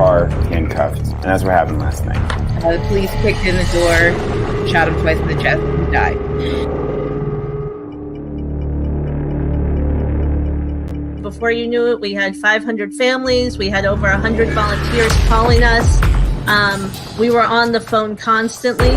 car, handcuffed, and that's what happened last night. The police kicked in the door, shot him twice in the chest, and he died. Before you knew it, we had 500 families. We had over 100 volunteers calling us. We were on the phone constantly.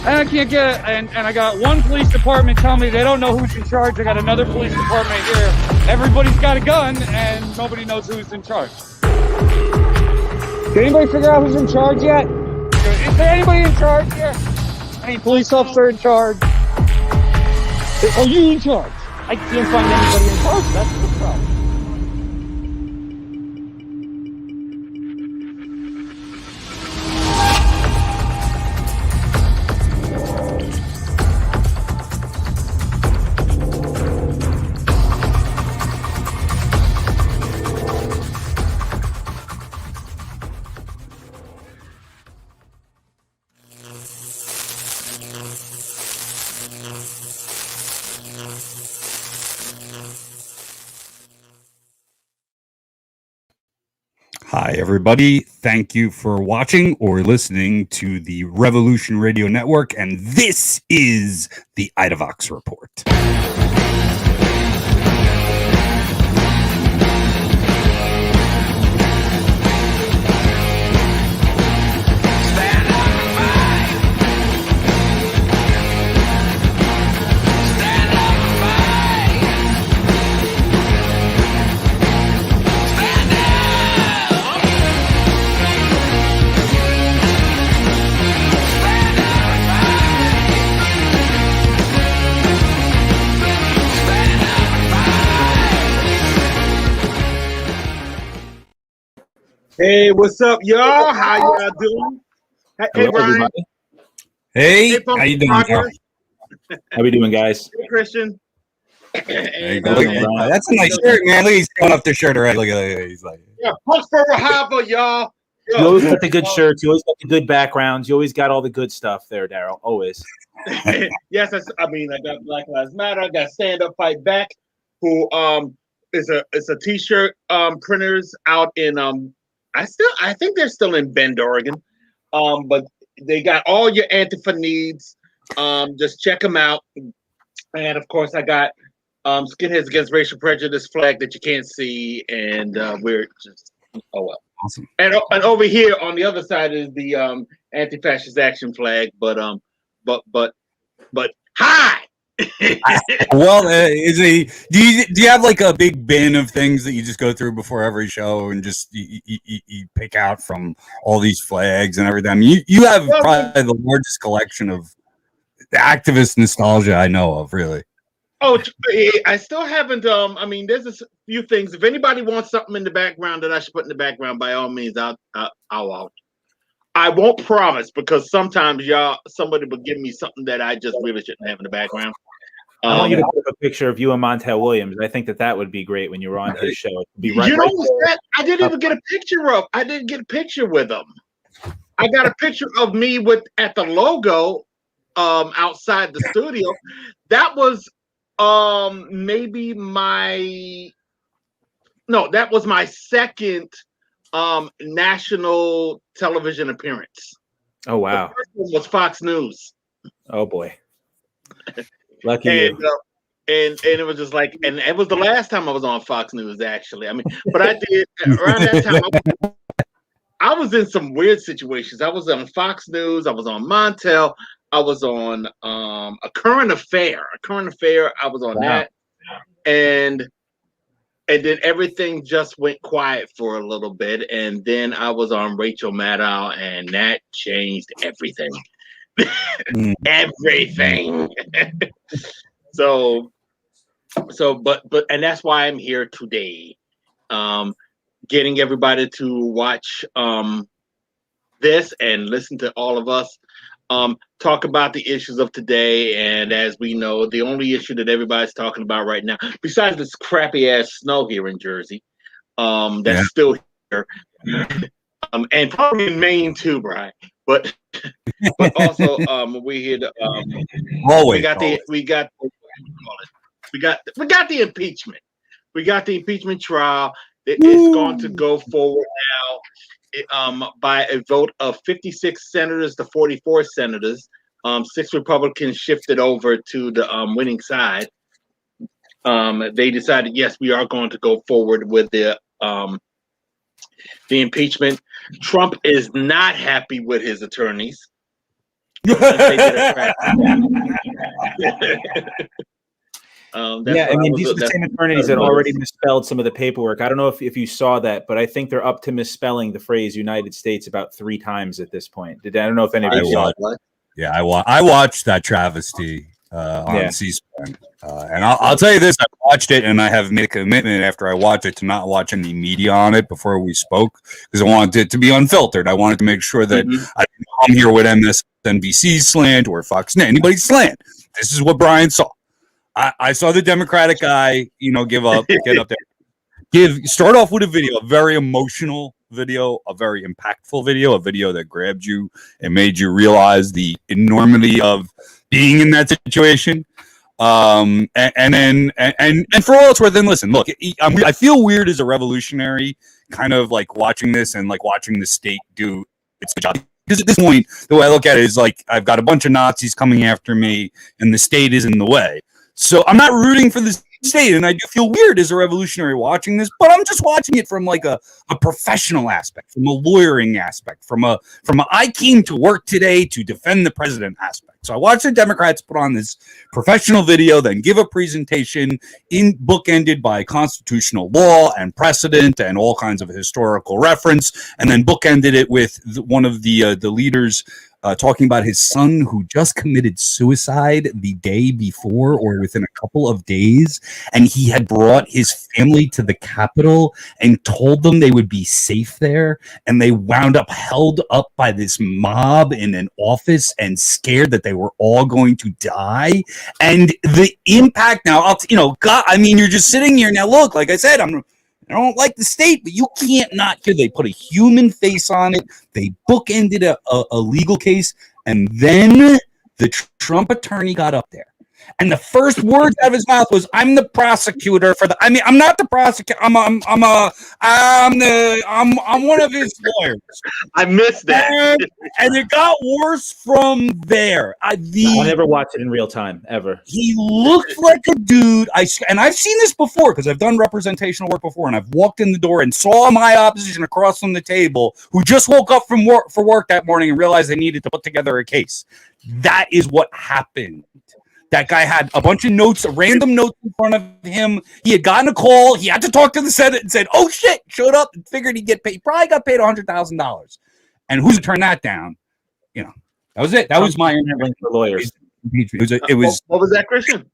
I can't get, and I got one police department telling me they don't know who's in charge. I got another police department here. Everybody's got a gun, and nobody knows who's in charge. Can anybody figure out who's in charge yet? Is there anybody in charge here? Any police officer in charge? Are you in charge? I can't find anybody in charge. That's the problem. Hi, everybody. Thank you for watching or listening to the Revolution Radio Network, and this is the Idavox Report. Hey, what's up, y'all? How y'all doing? Hey, Brian. Hey, how you doing? How we doing, guys? Hey, Christian. Hey, that's a nice shirt, man. Look, he's going off the shirt already. Look at that. He's like, yeah, punch for Rahava, y'all. You always got the good shirts. You always got the good backgrounds. You always got all the good stuff there, Daryl. Always. Yes, I got Black Lives Matter. I got Stand Up Fight Back, who is a t-shirt printers out in I think they're still in Bend, Oregon. But they got all your Antifa needs. Just check them out. And of course, I got Skinheads Against Racial Prejudice flag that you can't see, and we're just awesome. And over here on the other side is the Anti-Fascist Action flag. But hi. Well, do you have like a big bin of things that you just go through before every show and just you pick out from all these flags and everything? I mean, you have probably the largest collection of activist nostalgia I know of, really. Oh, I still haven't. I mean, there's a few things. If anybody wants something in the background that I should put in the background, by all means, I'll out. I won't promise, because sometimes somebody will give me something that I just really shouldn't have in the background. I want you to put up a picture of you and Montel Williams. I think that would be great when you were on his show. Be right, I didn't even get a picture of. I didn't get a picture with him. I got a picture of me at the logo outside the studio. That was maybe that was my second national television appearance. Oh wow! The first one was Fox News. Oh boy, lucky you. And it was just like, and it was the last time I was on Fox News, actually. I mean, but I did around that time. I was in some weird situations. I was on Fox News. I was on Montel. I was on a current affair. I was on that, and then everything just went quiet for a little bit, and then I was on Rachel Maddow, and that changed everything. Everything. But and that's why I'm here today, getting everybody to watch this and listen to all of us talk about the issues of today. And as we know, the only issue that everybody's talking about right now, besides this crappy ass snow here in Jersey, that's still here, and probably in Maine too, Brian. But also we're here to we got the impeachment. We got the impeachment trial. It's going to go forward now by a vote of 56 senators to 44 senators. 6 Republicans shifted over to the winning side. They decided, yes, we are going to go forward with the impeachment. Trump is not happy with his attorneys. Yeah, I mean, these are the same attorneys that already misspelled some of the paperwork. I don't know if you saw that, but I think they're up to misspelling the phrase United States about 3 times at this point. I don't know if any of you saw it. Yeah, I watched that travesty on C-SPAN. And I'll tell you this, I watched it and I have made a commitment after I watched it to not watch any media on it before we spoke because I wanted it to be unfiltered. I wanted to make sure that I didn't come here with MSNBC slant or Fox News, anybody's slant. This is what Brian saw. I saw the Democratic guy, get up there. Start off with a video, a very emotional video, a very impactful video, a video that grabbed you and made you realize the enormity of being in that situation. And for all it's worth, then listen, look, I feel weird as a revolutionary, kind of like watching this and like watching the state do its job. Because at this point, the way I look at it is like I've got a bunch of Nazis coming after me, and the state is in the way. So I'm not rooting for the state, and I do feel weird as a revolutionary watching this, but I'm just watching it from like a professional aspect, from a lawyering aspect, from a I came to work today to defend the president aspect. So I watched the Democrats put on this professional video, then give a presentation bookended by constitutional law and precedent and all kinds of historical reference, and then bookended it with one of the leaders talking about his son who just committed suicide the day before or within a couple of days. And he had brought his family to the Capitol and told them they would be safe there. And they wound up held up by this mob in an office and scared that they were all going to die. And the impact now, God, I mean, you're just sitting here now. Look, like I said, I don't like the state, but you can't not hear. They put a human face on it. They bookended a legal case, and then the Trump attorney got up there, and the first words out of his mouth was, "I'm the prosecutor for the." I mean, I'm not the prosecutor. I'm one of his lawyers. I missed that, and it got worse from there. I never watched it in real time ever. He looked like a dude. And I've seen this before because I've done representational work before, and I've walked in the door and saw my opposition across from the table who just woke up from work for work that morning and realized they needed to put together a case. That is what happened. That guy had a bunch of notes, random notes in front of him. He had gotten a call. He had to talk to the Senate and said, "Oh shit!" Showed up and figured he'd get paid. He probably got paid $100,000. And who's to turn that down? That was it. That was my scrambling for lawyers. It was. What was that, Christian?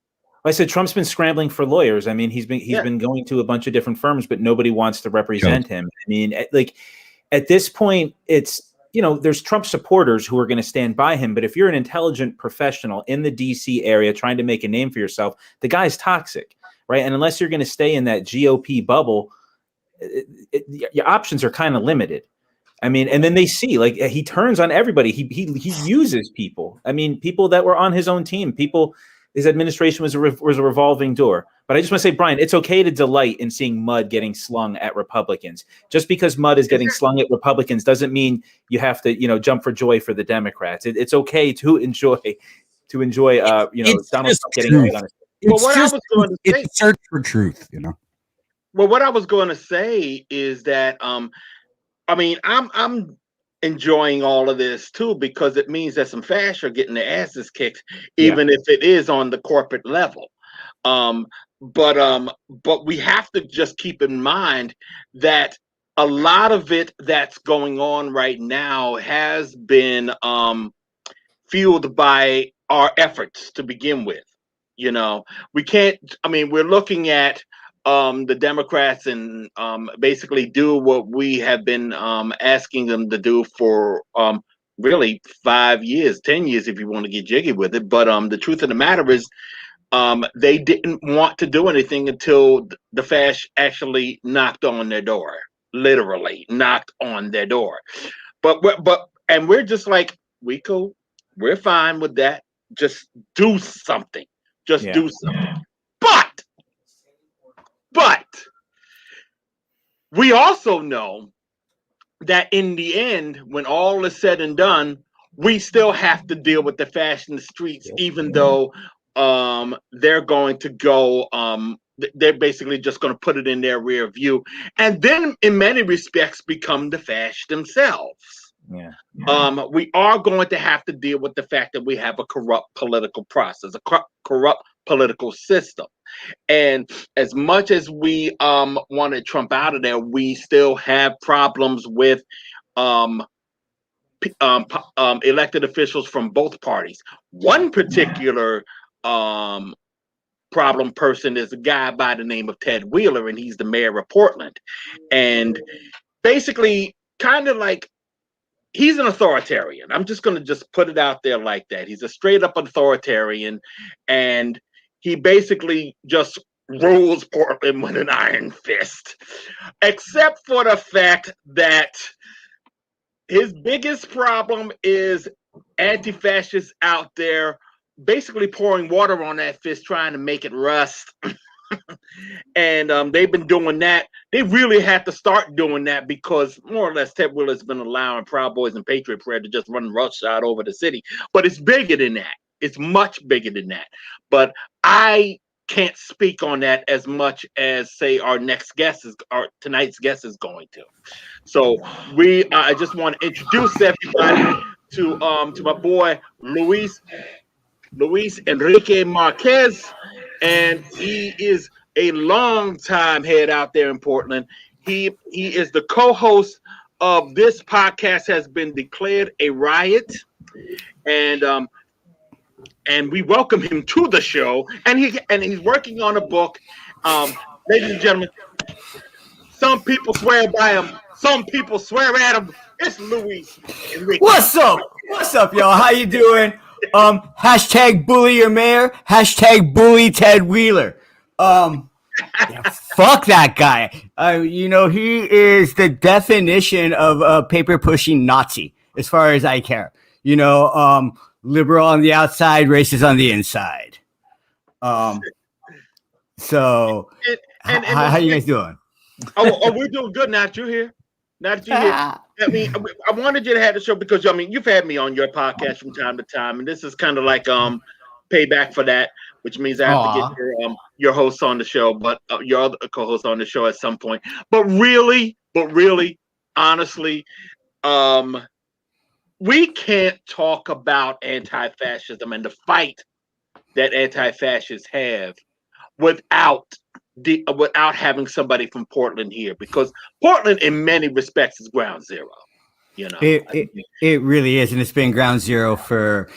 I said Trump's been scrambling for lawyers. I mean, he's been going to a bunch of different firms, but nobody wants to represent him. I mean, like at this point, it's. There's Trump supporters who are going to stand by him. But if you're an intelligent professional in the DC area trying to make a name for yourself, the guy's toxic, right? And unless you're going to stay in that GOP bubble, your options are kind of limited. I mean, and then they see like he turns on everybody. He uses people. I mean, people that were on his own team, his administration was a revolving door. But I just want to say, Brian, it's okay to delight in seeing mud getting slung at Republicans. Just because mud is getting slung at Republicans doesn't mean you have to, jump for joy for the Democrats. It's okay to enjoy, Donald Trump getting on his. Well, what I was going to say, it's search for truth, Well, what I was going to say is that, I'm enjoying all of this too because it means that some fascists are getting their asses kicked, even if it is on the corporate level. But we have to just keep in mind that a lot of it that's going on right now has been fueled by our efforts to begin with. We can't. We're looking at the Democrats and basically do what we have been asking them to do for really 5 years, 10 years, if you want to get jiggy with it. But the truth of the matter is, they didn't want to do anything until the fascists actually knocked on their door, literally knocked on their door. But we're just like, we cool, we're fine with that. Just do something. Do something. But we also know that in the end, when all is said and done, we still have to deal with the fashion in the streets, even though they're going to go. They're basically just going to put it in their rear view, and then, in many respects, become the fascists themselves. Yeah. We are going to have to deal with the fact that we have a corrupt political process, a corrupt political system. And as much as we wanted Trump out of there, we still have problems with elected officials from both parties. One particular problem person is a guy by the name of Ted Wheeler, and he's the mayor of Portland. And basically, kind of like, he's an authoritarian. I'm just going to just put it out there like that. He's a straight up authoritarian, and he basically just rules Portland with an iron fist, except for the fact that his biggest problem is anti-fascists out there basically pouring water on that fist, trying to make it rust. And they've been doing that. They really had to start doing that because more or less Ted Wheeler's been allowing Proud Boys and Patriot Prayer to just run roughshod over the city. But it's bigger than that. It's much bigger than that. But I can't speak on that as much as, say, our next guest is, or tonight's guest is going to. So I just want to introduce everybody to my boy Luis-Enrique Marquez, and he is a long time head out there in Portland. He is the co-host of This Podcast Has Been Declared a Riot, and we welcome him to the show. And he's working on a book. Ladies and gentlemen, some people swear by him, some people swear at him. It's Luis-Enrique. What's up? What's up, y'all? How you doing? Hashtag bully your mayor. Hashtag bully Ted Wheeler. Yeah, fuck that guy. He is the definition of a paper pushing Nazi, as far as I care. Liberal on the outside, racist on the inside. So how you guys doing? Oh, we're doing good. Now that you're here. Now that you're here. I mean, I wanted you to have the show because, you've had me on your podcast from time to time, and this is kind of like payback for that, which means I have to get your host on the show, but your other co-host on the show at some point. But really, honestly, we can't talk about anti-fascism and the fight that anti-fascists have without having somebody from Portland here, because Portland in many respects is ground zero. It really is, and it's been ground zero for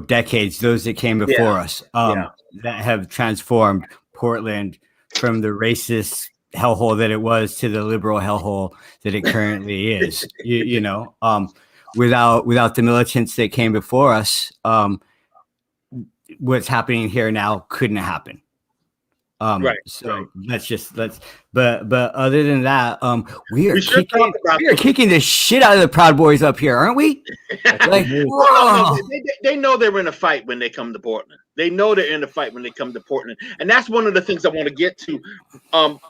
decades. Those that came before us that have transformed Portland from the racist hellhole that it was to the liberal hellhole that it currently is. Without the militants that came before us, what's happening here now couldn't happen. But other than that, we are kicking the shit out of the Proud Boys up here, aren't we? They know they're in a fight when they come to Portland. They know they're in a fight when they come to Portland, and that's one of the things I want to get to.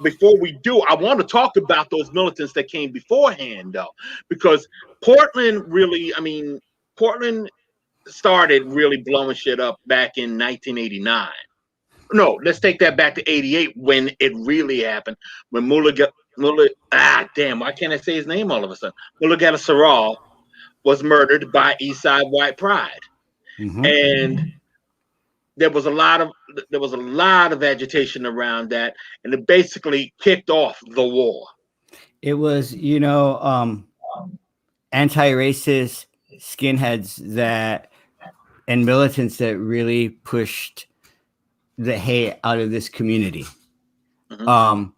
Before we do, I want to talk about those militants that came beforehand, though, because Portland started really blowing shit up back in 1989. No, let's take that back to 88 when it really happened. When why can't I say his name all of a sudden? Mullah Saral was murdered by Eastside White Pride. Mm-hmm. And there was a lot of agitation around that, and it basically kicked off the war. It was, anti-racist skinheads and militants that really pushed the hate out of this community. Mm-hmm.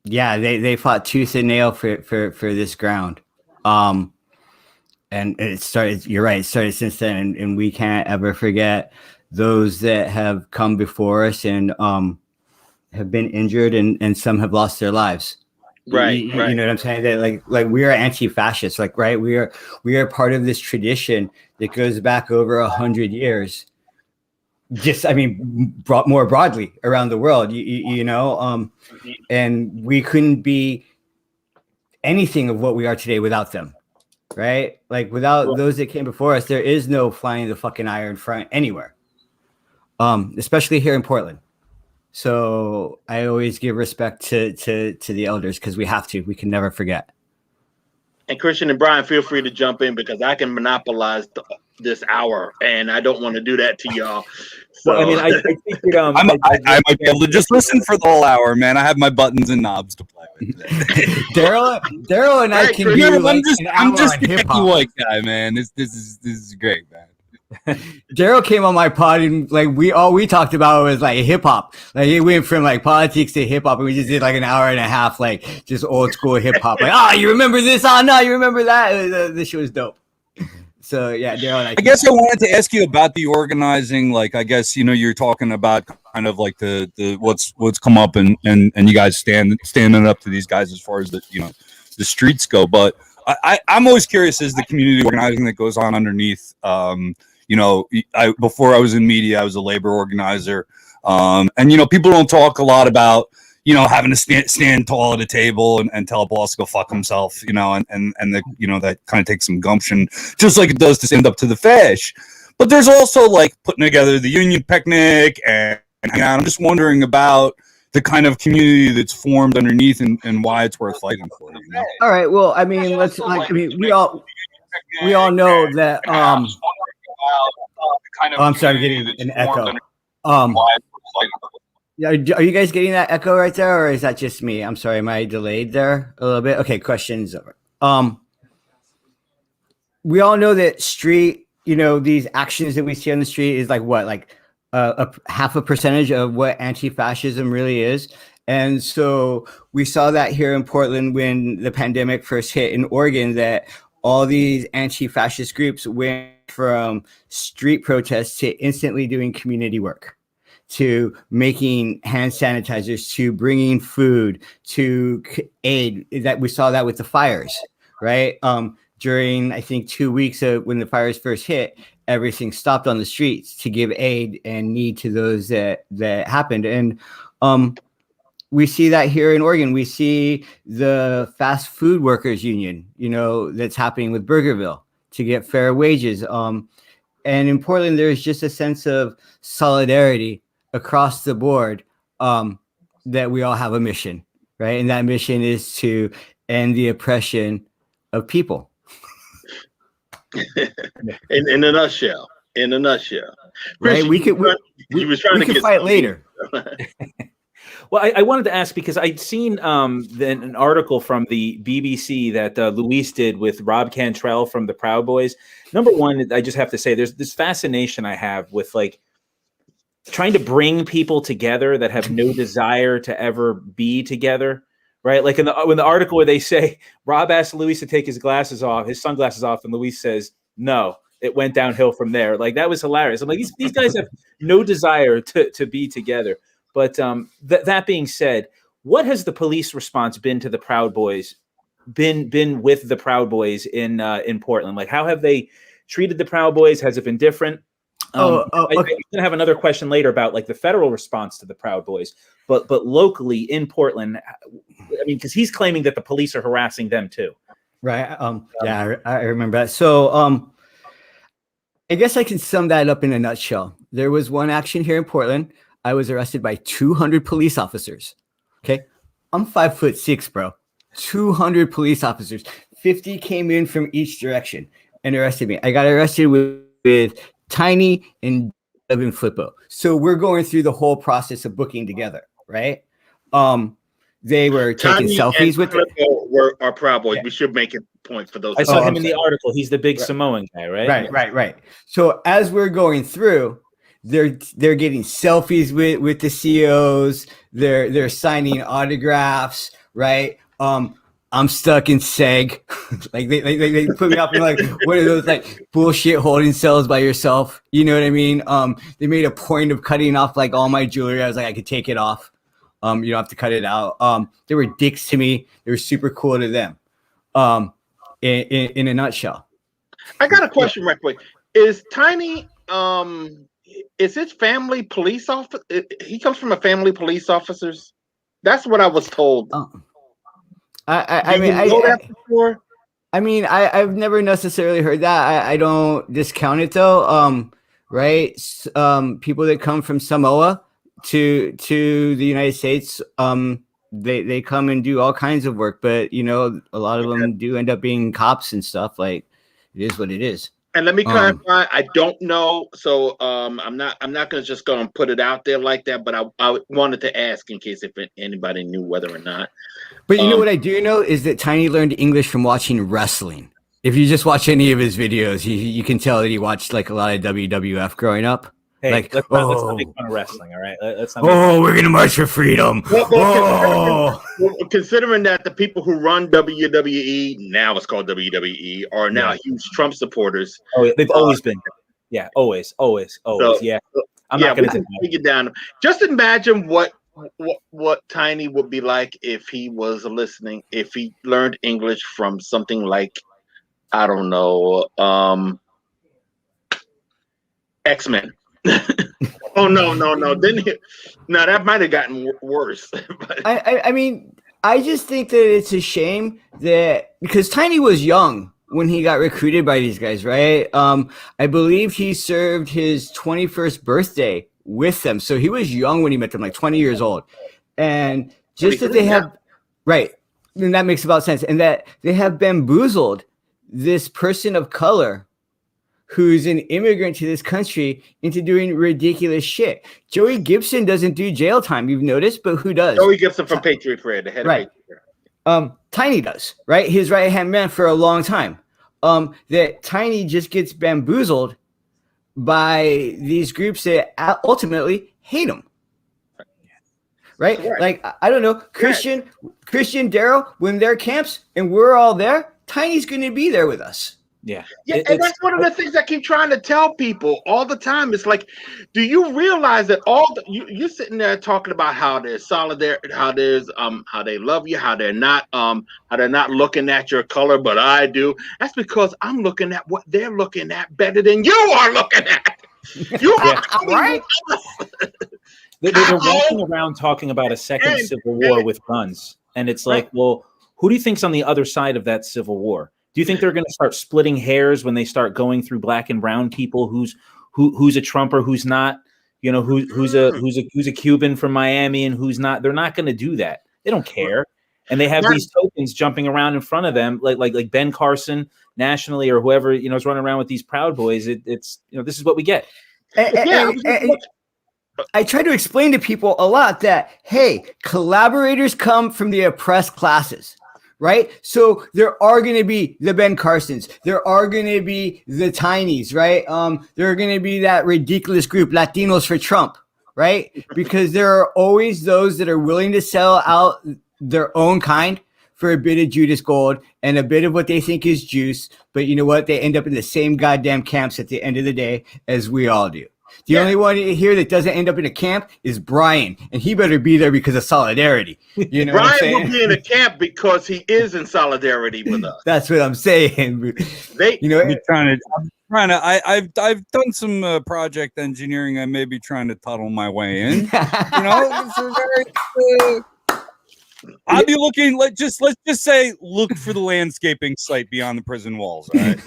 They fought tooth and nail for this ground. And it started, you're right, it started since then, and we can't ever forget those that have come before us and have been injured and some have lost their lives. Right. You know what I'm saying? That like we are anti-fascists, right? We are part of this tradition that goes back over 100 years. just, I mean, more broadly around the world, you know, and we couldn't be anything of what we are today without them, right? Like without those that came before us, there is no flying the fucking Iron Front anywhere, especially here in Portland. So I always give respect to the elders because we have to. We can never forget. And Christian and Brian, feel free to jump in because I can monopolize this hour, and I don't want to do that to y'all. So Well, I mean, I think that, I might be able to just listen for the whole hour, man. I have my buttons and knobs to play with. Daryl and I can do like I'm just a a picky white guy, man. This is great, man. Daryl came on my pod and like we talked about was like hip hop. Like it went from like politics to hip hop, and we just did like an hour and a half, like just old school hip hop. Like, you remember this? Oh no, you remember that? This shit was dope. So yeah, Daryl and I guess I wanted to ask you about the organizing. Like, I guess you're talking about kind of like the what's come up and you guys standing up to these guys as far as the the streets go. But I'm always curious as the community organizing that goes on underneath. Before I was in media, I was a labor organizer. And people don't talk a lot about, having to stand tall at a table and tell a boss to go fuck himself, and that kind of takes some gumption, just like it does to stand up to the fash. But there's also like putting together the union picnic and I'm just wondering about the kind of community that's formed underneath and why it's worth fighting for. All right. Well, I mean, we all know that, I'm sorry, I'm getting an echo. Yeah, are you guys getting that echo right there, or is that just me? I'm sorry, am I delayed there a little bit? Okay, questions over. We all know that street, these actions that we see on the street is like what, like a half a percentage of what anti-fascism really is. And so we saw that here in Portland when the pandemic first hit in Oregon, that all these anti-fascist groups went from street protests to instantly doing community work, to making hand sanitizers, to bringing food, to aid. That we saw that with the fires, right? During, I think, 2 weeks when the fires first hit, everything stopped on the streets to give aid and need to those that happened. And we see that here in Oregon. We see the fast food workers union, that's happening with Burgerville to get fair wages. And in Portland, there's just a sense of solidarity across the board, that we all have a mission, right? And that mission is to end the oppression of people. in a nutshell. Right? We could fight later. Well, I wanted to ask because I'd seen an article from the BBC that Luis did with Rob Cantrell from the Proud Boys. Number one, I just have to say there's this fascination I have with like trying to bring people together that have no desire to ever be together, right? Like in the article where they say Rob asked Luis to take his sunglasses off, and Luis says, no, it went downhill from there. Like that was hilarious. I'm like, these guys have no desire to be together. But that being said, what has the police response been to the Proud Boys? Been with the Proud Boys in Portland? Like, how have they treated the Proud Boys? Has it been different? Okay. I'm gonna have another question later about like the federal response to the Proud Boys, but locally in Portland, I mean, because he's claiming that the police are harassing them too. Right. Yeah, I remember that. So I guess I can sum that up in a nutshell. There was one action here in Portland. I was arrested by 200 police officers. Okay. I'm 5'6", bro. 200 police officers. 50 came in from each direction and arrested me. I got arrested with Tiny and Devin Flippo. So we're going through the whole process of booking together, right? They were taking selfies with it. Were our Proud Boys. Yeah. We should make a point for those. I saw him in the article. He's the big Samoan guy, right? Right. So as we're going through, they're getting selfies with the CEOs. They're signing autographs, right? I'm stuck in seg. Like they put me up in like one of those like bullshit holding cells by yourself. You know what I mean? They made a point of cutting off like all my jewelry. I was like, I could take it off. You don't have to cut it out. They were dicks to me. They were super cool to them. In a nutshell. I got a question right quick. Is Tiny is his family police officer? He comes from a family police officers. That's what I was told. I mean, I've never necessarily heard that. I don't discount it though. Right? People that come from Samoa to the United States, they come and do all kinds of work, but you know, a lot of them do end up being cops and stuff. Like, it is what it is. And let me clarify, I don't know, so I'm not gonna just go and put it out there like that, but I wanted to ask in case if anybody knew whether or not. But you know what I do know is that Tiny learned English from watching wrestling. If you just watch any of his videos, you can tell that he watched like a lot of WWF growing up. Hey, like, let's not make fun of wrestling, all right? We're gonna march for freedom. Considering that the people who run WWE, now it's called WWE, are now huge Trump supporters. Oh, they've always been. Yeah, always. So, yeah. I'm not going to take it down. Just imagine what Tiny would be like if he was listening, if he learned English from something like, I don't know, X-Men. Oh no! Now that might have gotten worse. I mean, I just think that it's a shame that because Tiny was young when he got recruited by these guys, right? I believe he served his 21st birthday with them, so he was young when he met them, like 20 years old, and just that they have right, and that makes about sense, and that they have bamboozled this person of color who's an immigrant to this country into doing ridiculous shit. Joey Gibson doesn't do jail time, you've noticed, but who does? Joey Gibson from Patriot Prayer, the head of Patriot Prayer. Tiny does, right? His right-hand man for a long time. That Tiny just gets bamboozled by these groups that ultimately hate him. Right? Like, I don't know, Christian, Daryle, when they're camps and we're all there, Tiny's going to be there with us. Yeah, and that's one of the things I keep trying to tell people all the time. It's like, do you realize that you're sitting there talking about how there's solidarity, how there's how they love you, how they're not looking at your color, but I do. That's because I'm looking at what they're looking at better than you are looking at. You are right. They're walking around talking about a second civil war with guns, and it's like, well, who do you think's on the other side of that civil war? Do you think they're going to start splitting hairs when they start going through black and brown people? Who's a Trumper, who's not? You know, who's a Cuban from Miami and who's not? They're not going to do that. They don't care, and they have these tokens jumping around in front of them, like Ben Carson nationally or whoever is running around with these Proud Boys. It's this is what we get. I try to explain to people a lot that hey, collaborators come from the oppressed classes. Right. So there are going to be the Ben Carsons. There are going to be the Tinies. Right. There are going to be that ridiculous group, Latinos for Trump. Right. Because there are always those that are willing to sell out their own kind for a bit of Judas gold and a bit of what they think is juice. But you know what? They end up in the same goddamn camps at the end of the day as we all do. The only one here that doesn't end up in a camp is Brian, and he better be there because of solidarity. You know, Brian will be in a camp because he is in solidarity with us. That's what I'm saying. I've done some project engineering. I may be trying to tunnel my way in. This is very. I'll be looking. Let's just say, look for the landscaping site beyond the prison walls. All right.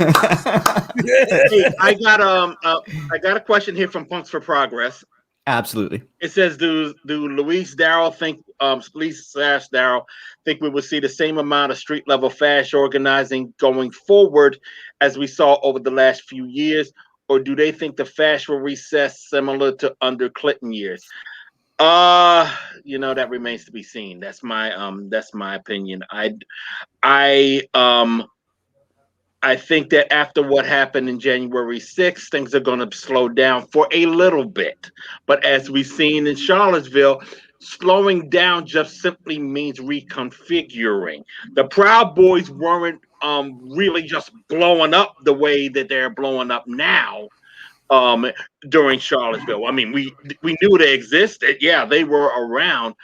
Hey, I got a question here from Punks for Progress. Absolutely. It says, do Luis-Daryle think we will see the same amount of street level fash organizing going forward as we saw over the last few years, or do they think the fash will recess similar to under Clinton years? That remains to be seen. That's my opinion. I think that after what happened in January 6th, things are going to slow down for a little bit. But as we've seen in Charlottesville, slowing down just simply means reconfiguring. The Proud Boys weren't really just blowing up the way that they're blowing up now. During Charlottesville, I mean, we knew they existed. Yeah, they were around,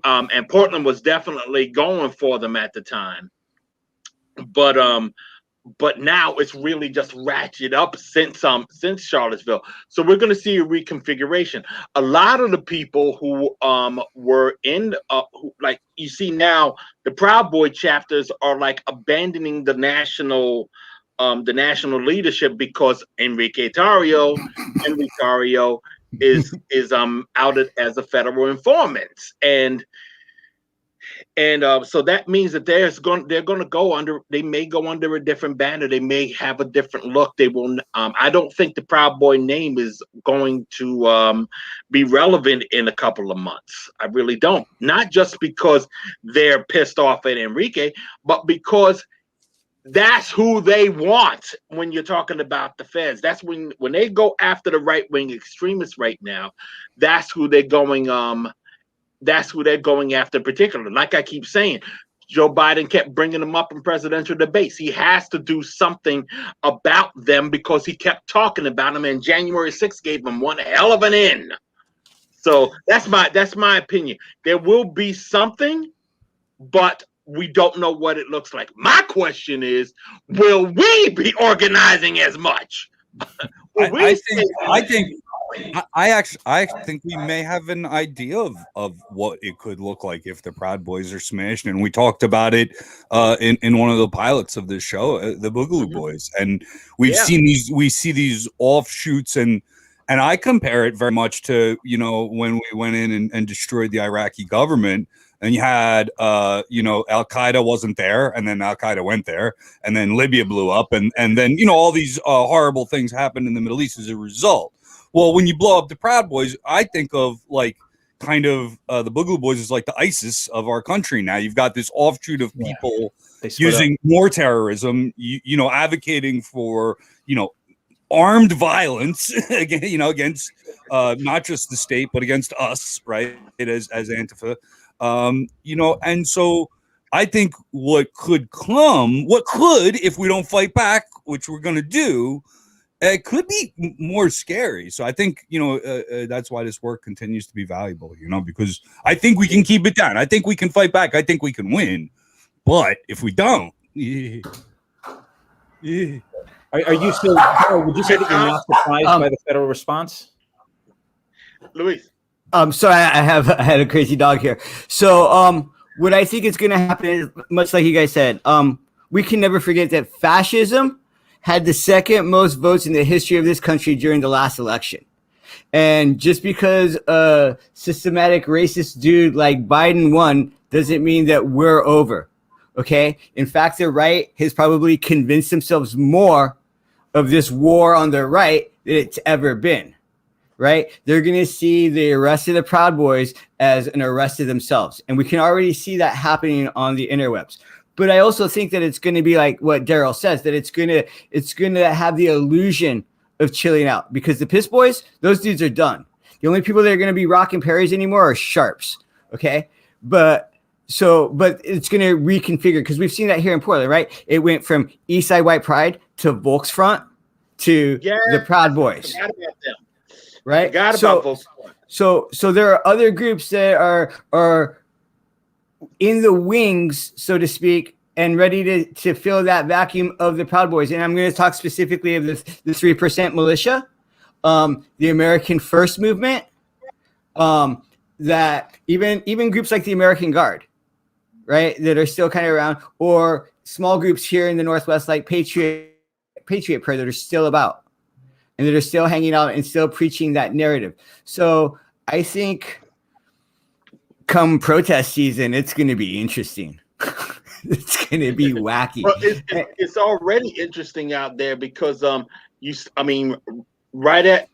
and Portland was definitely going for them at the time. But but now it's really just ratcheted up since Charlottesville. So we're going to see a reconfiguration. A lot of the people who were in like you see now, the Proud Boy chapters are like abandoning the national leadership because Henry Tarrio is outed as a federal informant, and so that means that they may go under a different banner. They may have a different look. They will. I don't think the Proud Boy name is going to be relevant in a couple of months. I really don't. Not just because they're pissed off at Enrique, but because that's who they want when you're talking about the feds. That's when they go after the right-wing extremists right now. That's who they're going. That's who they're going after, particularly. Like I keep saying, Joe Biden kept bringing them up in presidential debates. He has to do something about them because he kept talking about them, and January 6th gave them one hell of an in. So that's my opinion. There will be something, but we don't know what it looks like. My question is, will we be organizing as much? I think we may have an idea of what it could look like if the Proud Boys are smashed, and we talked about it in one of the pilots of this show, the Boogaloo Boys, and we see these offshoots, and I compare it very much to when we went in and destroyed the Iraqi government. And you had, Al Qaeda wasn't there, and then Al Qaeda went there, and then Libya blew up, and then all these horrible things happened in the Middle East as a result. Well, when you blow up the Proud Boys, I think of the Boogaloo Boys is like the ISIS of our country now. You've got this offshoot of people using more terrorism, advocating for armed violence against not just the state but against us, right? As Antifa. And so I think what could if we don't fight back, which we're going to do, it could be more scary. So I think, that's why this work continues to be valuable, because I think we can keep it down. I think we can fight back. I think we can win. But if we don't, Are you still, would you say that you're not surprised by the federal response? Luis? Sorry, I had a crazy dog here. So, what I think is going to happen is, much like you guys said, we can never forget that fascism had the second most votes in the history of this country during the last election. And just because a systematic racist dude like Biden won doesn't mean that we're over. Okay? In fact, the right has probably convinced themselves more of this war on the right than it's ever been. Right? They're going to see the arrest of the Proud Boys as an arrest of themselves. And we can already see that happening on the interwebs. But I also think that it's going to be like what Daryle says, that it's going to have the illusion of chilling out, because the Piss Boys, those dudes are done. The only people that are going to be rocking Perry's anymore are Sharps. Okay. But it's going to reconfigure, because we've seen that here in Portland, right? It went from Eastside White Pride to Volksfront to the Proud Boys. Right. So there are other groups that are in the wings, so to speak, and ready to fill that vacuum of the Proud Boys. And I'm going to talk specifically of the 3% militia, the American First movement, that even groups like the American Guard, right, that are still kind of around, or small groups here in the Northwest like Patriot Prayer that are still about. And that are still hanging out and still preaching that narrative. So I think come protest season, it's going to be interesting. It's going to be wacky. Well, it's already interesting out there because right at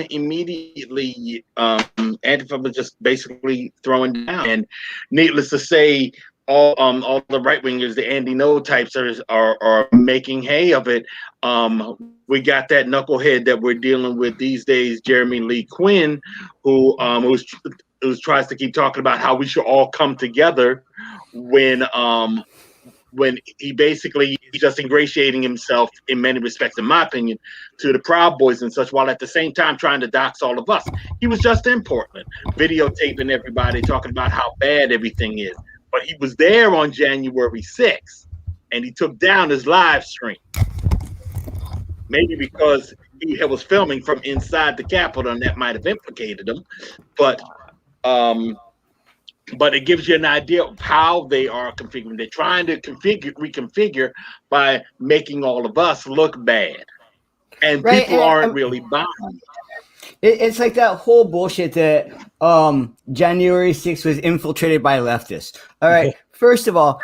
immediately Antifa was just basically throwing down, and needless to say, all the right wingers, the Andy No types are making hay of it. We got that knucklehead that we're dealing with these days, Jeremy Lee Quinn, who tries to keep talking about how we should all come together when he basically just ingratiating himself in many respects, in my opinion, to the Proud Boys and such, while at the same time trying to dox all of us. He was just in Portland, videotaping everybody, talking about how bad everything is. But he was there on January 6th. and he took down his live stream. Maybe because he was filming from inside the Capitol, and that might have implicated him. But it gives you an idea of how they are configuring. They're trying to reconfigure by making all of us look bad, and people aren't really buying. It's like that whole bullshit that January 6th was infiltrated by leftists. All right, first of all,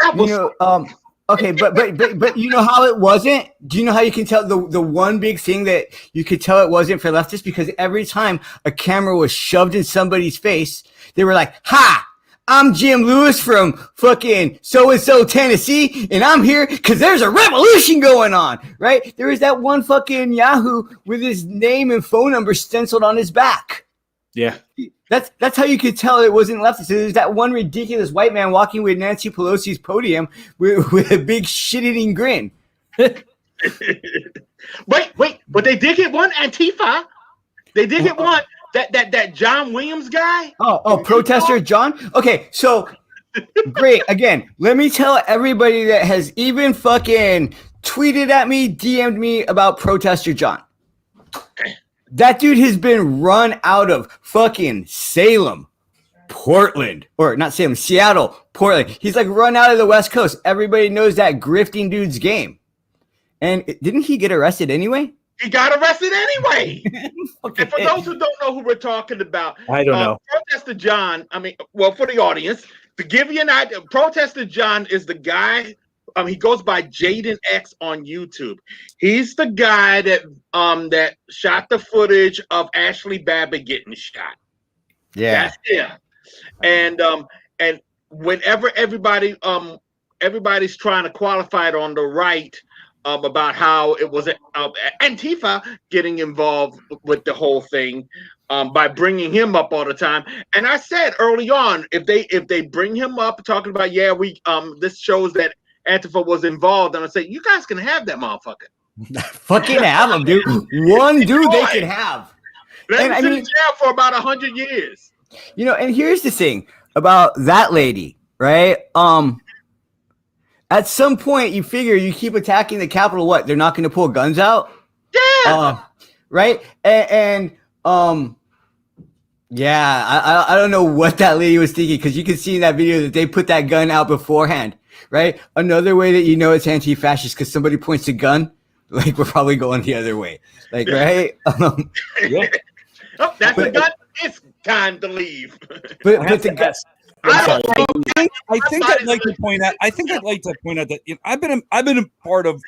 okay, but you know how it wasn't? Do you know how you can tell the one big thing that you could tell it wasn't for leftists? Because every time a camera was shoved in somebody's face, they were like, "Ha! I'm Jim Lewis from fucking so-and-so Tennessee, and I'm here because there's a revolution going on," right? There was that one fucking Yahoo with his name and phone number stenciled on his back. Yeah. That's how you could tell it wasn't leftist. There's that one ridiculous white man walking with Nancy Pelosi's podium with a big shit-eating grin. Wait, but they did get one Antifa. They did get one. That John Williams guy? Oh, protester John? Okay, so great. Again, let me tell everybody that has even fucking tweeted at me, DM'd me about protester John. That dude has been run out of fucking Salem, Portland, or not Salem, Seattle, Portland. He's like run out of the West Coast. Everybody knows that grifting dude's game. And didn't he get arrested anyway? He got arrested anyway. Okay. And for those who don't know who we're talking about, I don't know. Protester John, for the audience, to give you an idea, Protester John is the guy, he goes by Jaden X on YouTube. He's the guy that shot the footage of Ashley Babbitt getting shot. Yeah. That's him. And whenever everybody's trying to qualify it on the right, about how it was Antifa getting involved with the whole thing by bringing him up all the time. And I said early on, if they bring him up talking about, this shows that Antifa was involved, and I say, you guys can have that motherfucker. Fucking have him, dude. One dude they can have. Let him sit in jail for about 100 years. And here's the thing about that lady, right? At some point, you figure you keep attacking the Capitol, what? They're not going to pull guns out? Yeah. Right? I don't know what that lady was thinking, because you can see in that video that they put that gun out beforehand, right? Another way that you know it's anti-fascist, because somebody points a gun, like we're probably going the other way. Like, right? Yeah. That's a gun. It's time to leave. But the gun... I think I'd like to point out. That I've been a part of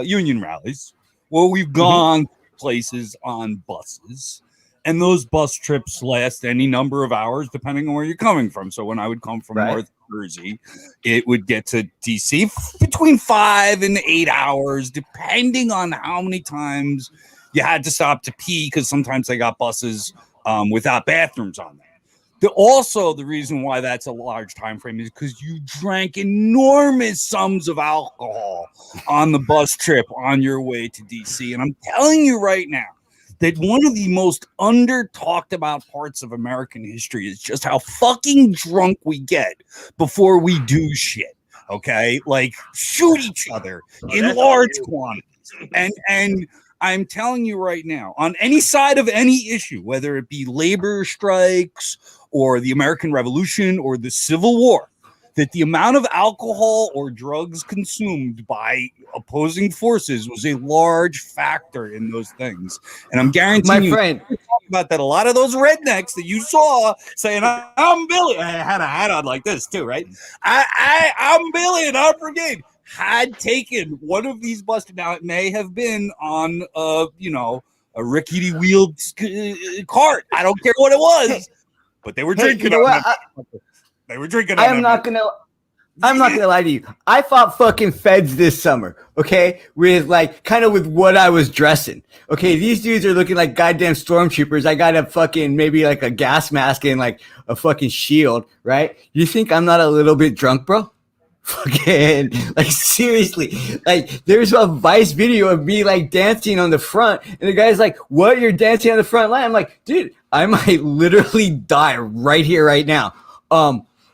union rallies where we've gone places on buses, and those bus trips last any number of hours depending on where you're coming from. So when I would come from North Jersey, it would get to DC between 5 and 8 hours, depending on how many times you had to stop to pee, because sometimes they got buses without bathrooms on them. Also, the reason why that's a large time frame is because you drank enormous sums of alcohol on the bus trip on your way to DC. And I'm telling you right now that one of the most under-talked about parts of American history is just how fucking drunk we get before we do shit. Okay? Like, shoot each other in large quantities. And I'm telling you right now, on any side of any issue, whether it be labor strikes or the American Revolution or the Civil War, that the amount of alcohol or drugs consumed by opposing forces was a large factor in those things. And I'm guaranteeing friend, you talk about that. A lot of those rednecks that you saw saying, I'm Billy. I had a hat on like this too, right? I'm Billy and I'm brigade. Had taken one of these buses. Now it may have been on a rickety wheeled cart. I don't care what it was, but they were drinking. They were drinking. I'm not gonna lie to you. I fought fucking feds this summer. Okay, with what I was dressing. Okay, these dudes are looking like goddamn stormtroopers. I got a fucking maybe like a gas mask and like a fucking shield. Right? You think I'm not a little bit drunk, bro? Fucking seriously, there's a Vice video of me dancing on the front, and the guy's like, "What? You're dancing on the front line?" I'm like, "Dude, I might literally die right here, right now."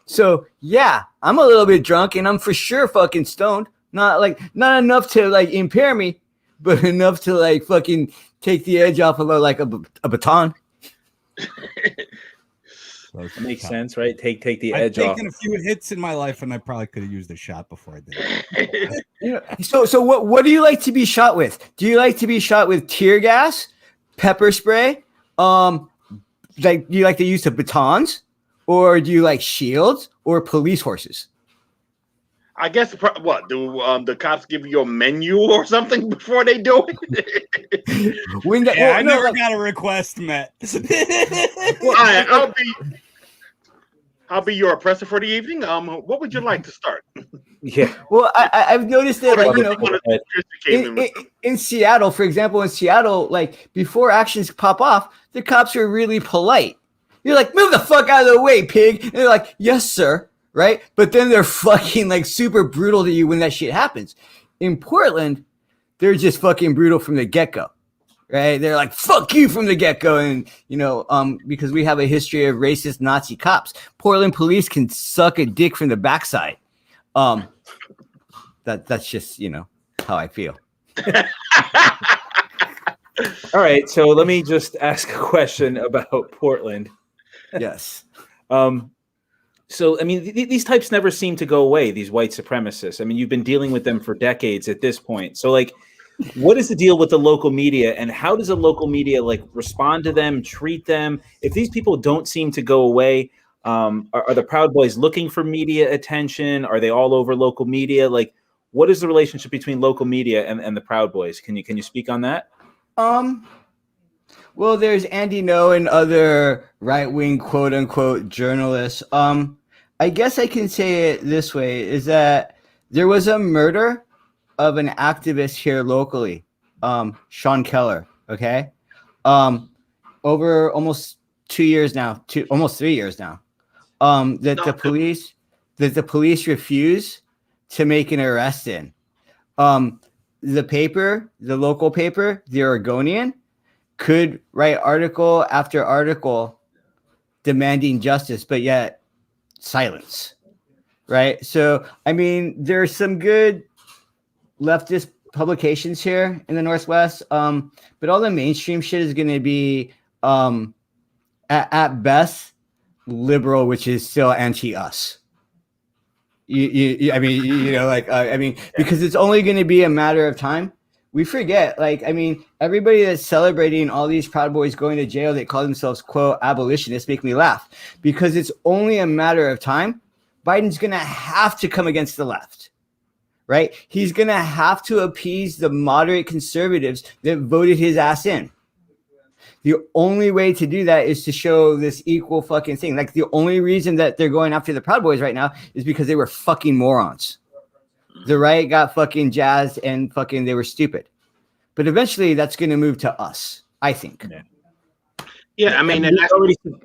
So yeah, I'm a little bit drunk, and I'm for sure fucking stoned. Not enough to like impair me, but enough to like fucking take the edge off of a baton. That makes sense, right? Take the I've edge off. taken a few hits in my life, and I probably could have used a shot before I did it. You know, so what do you like to be shot with? Do you like to be shot with tear gas, pepper spray? Like do you like the use of batons, or do you like shields or police horses? I guess what do the cops give you a menu or something before they do it? I never got a request met. Well, I'll be your oppressor for the evening. What would you like to start? Yeah. Well, I've noticed that, like, you know, in Seattle, for example, like before actions pop off, the cops are really polite. You're like, move the fuck out of the way, pig. And they're like, yes, sir. Right. But then they're fucking like super brutal to you when that shit happens. In Portland, they're just fucking brutal from the get-go. Right. They're like, fuck you from the get-go. And, you know, because we have a history of racist Nazi cops. Portland police can suck a dick from the backside. That's just, you know, how I feel. All right. So let me just ask a question about Portland. Yes. So, I mean, these types never seem to go away, these white supremacists. I mean, you've been dealing with them for decades at this point. So, like, what is the deal with the local media, and how does the local media, like, respond to them, treat them? If these people don't seem to go away, are the Proud Boys looking for media attention? Are they all over local media? Like, what is the relationship between local media and the Proud Boys? Can you speak on that? Well, there's Andy No and other right-wing quote-unquote journalists. I guess I can say it this way, is that there was a murder of an activist here locally, Sean Keller, okay? Over almost 2 years now, almost 3 years now, that the police refuse to make an arrest in. The paper, the local paper, the Oregonian, could write article after article demanding justice, but yet silence, right? So, I mean, there's some good leftist publications here in the Northwest, but all the mainstream shit is going to be, at best, liberal, which is still anti-us. I mean, you know, like, because it's only going to be a matter of time. We forget, like, I mean, everybody that's celebrating all these Proud Boys going to jail, they call themselves, quote, abolitionists, make me laugh. Because it's only a matter of time. Biden's going to have to come against the left, right? He's going to have to appease the moderate conservatives that voted his ass in. The only way to do that is to show this equal fucking thing. Like, the only reason that they're going after the Proud Boys right now is because they were fucking morons. The right got fucking jazzed and fucking they were stupid. But eventually that's going to move to us, I think. Yeah, I mean,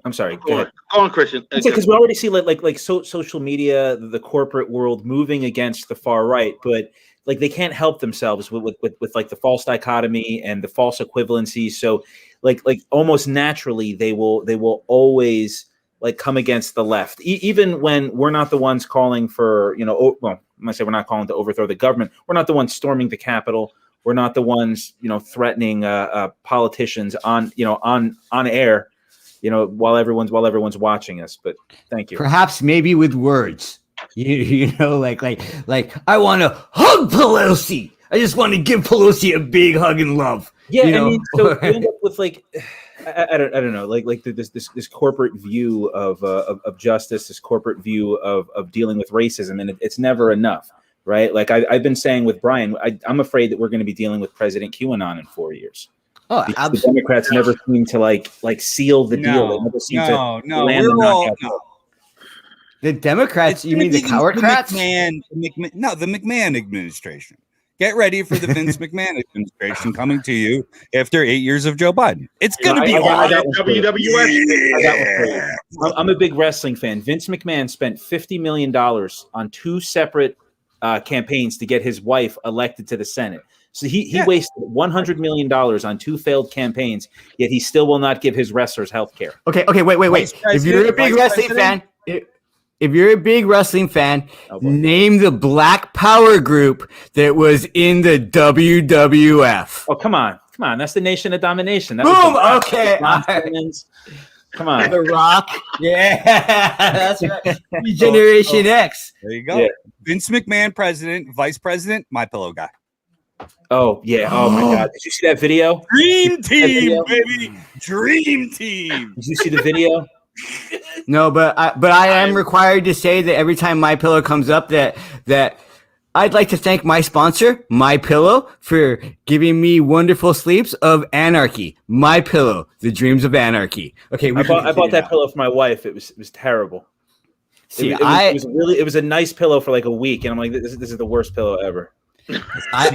I'm sorry. Go ahead. Go on, Christian. Because we already see like social media, the corporate world moving against the far right, but like they can't help themselves with like the false dichotomy and the false equivalency. So like almost naturally they will always like come against the left, even when we're not the ones calling for, you know, well, I'm gonna say we're not calling to overthrow the government. We're not the ones storming the Capitol. We're not the ones, you know, threatening politicians on air, you know, while everyone's watching us. But thank you. Perhaps maybe with words, you know, like I want to hug Pelosi. I just want to give Pelosi a big hug and love. Yeah, you know? I mean, so you end up with like. I don't know, like this corporate view of justice, this corporate view of dealing with racism, and it's never enough, right? Like I've been saying with Brian, I'm afraid that we're going to be dealing with President QAnon in 4 years. Oh, absolutely. The Democrats never seem to like seal the deal. They never seem to land the knockout. The Democrats, you mean the cowardcrats? The McMahon administration. Get ready for the Vince McMahon administration coming to you after 8 years of Joe Biden. It's going to be WWF. I'm a big wrestling fan. Vince McMahon spent $50 million on two separate campaigns to get his wife elected to the Senate. So he wasted $100 million on two failed campaigns, yet he still will not give his wrestlers health care. Okay, wait. If you're a big wrestling fan, if you're a big wrestling fan, Oh, boy. name the Black Power group that was in the WWF. Oh, come on. That's the Nation of Domination. That Boom. was Okay. Ron Simmons. Come on. The Rock. Yeah, that's right. Generation X. There you go. Yeah. Vince McMahon, president, vice president, my pillow guy. Oh, yeah. Oh, my God. Did you see that video? Dream team, video? baby. Dream team. Did you see the video? No, but I am required to say that every time My Pillow comes up, that I'd like to thank my sponsor, My Pillow, for giving me wonderful sleeps of anarchy. My Pillow, the dreams of anarchy. Okay, I bought that pillow for my wife. It was terrible. See, it was a nice pillow for like a week, and I'm like, this is the worst pillow ever. I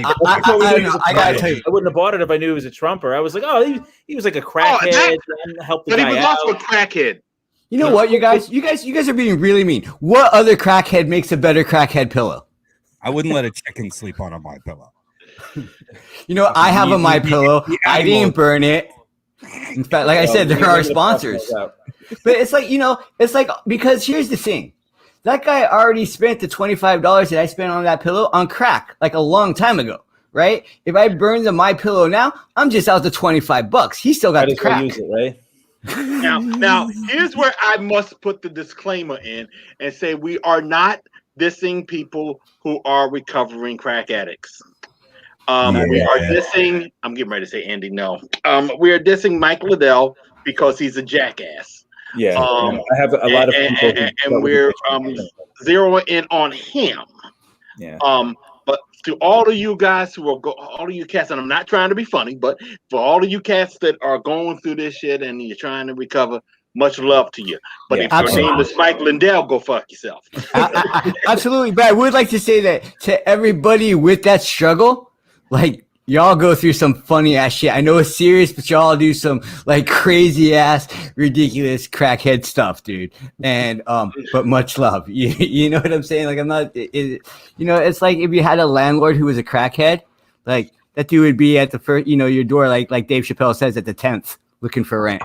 gotta tell you, I wouldn't have bought it if I knew he was a Trumper. I was like, oh, he was like a crackhead. Help the But he guy was out. also a crackhead. you know what, you guys are being really mean. What other crackhead makes a better crackhead pillow? I wouldn't let a chicken sleep on my pillow. You know, I have a My Pillow. I didn't burn it. In fact, like I said, they're our sponsors. But it's like, because here's the thing. That guy already spent the $25 that I spent on that pillow on crack like a long time ago, right? If I burn the My Pillow now, I'm just out the $25. He still got the crack. Use it, right? Now, here's where I must put the disclaimer in and say we are not dissing people who are recovering crack addicts. We are dissing. I'm getting ready to say Andy. No, we are dissing Mike Liddell because he's a jackass. Yeah, I have a lot of people, and we're zeroing in on him. Yeah. But to all of you guys who are all of you cats, and I'm not trying to be funny, but for all of you cats that are going through this shit and you're trying to recover, much love to you. But if your name is Mike Lindell, go fuck yourself. Absolutely. But I would like to say that to everybody with that struggle, like, y'all go through some funny ass shit. I know it's serious, but y'all do some like crazy ass, ridiculous crackhead stuff, dude. And but much love. You know what I'm saying? Like, I'm not. It's like if you had a landlord who was a crackhead, like that dude would be at the first, your door, like Dave Chappelle says, at the 10th, looking for rent.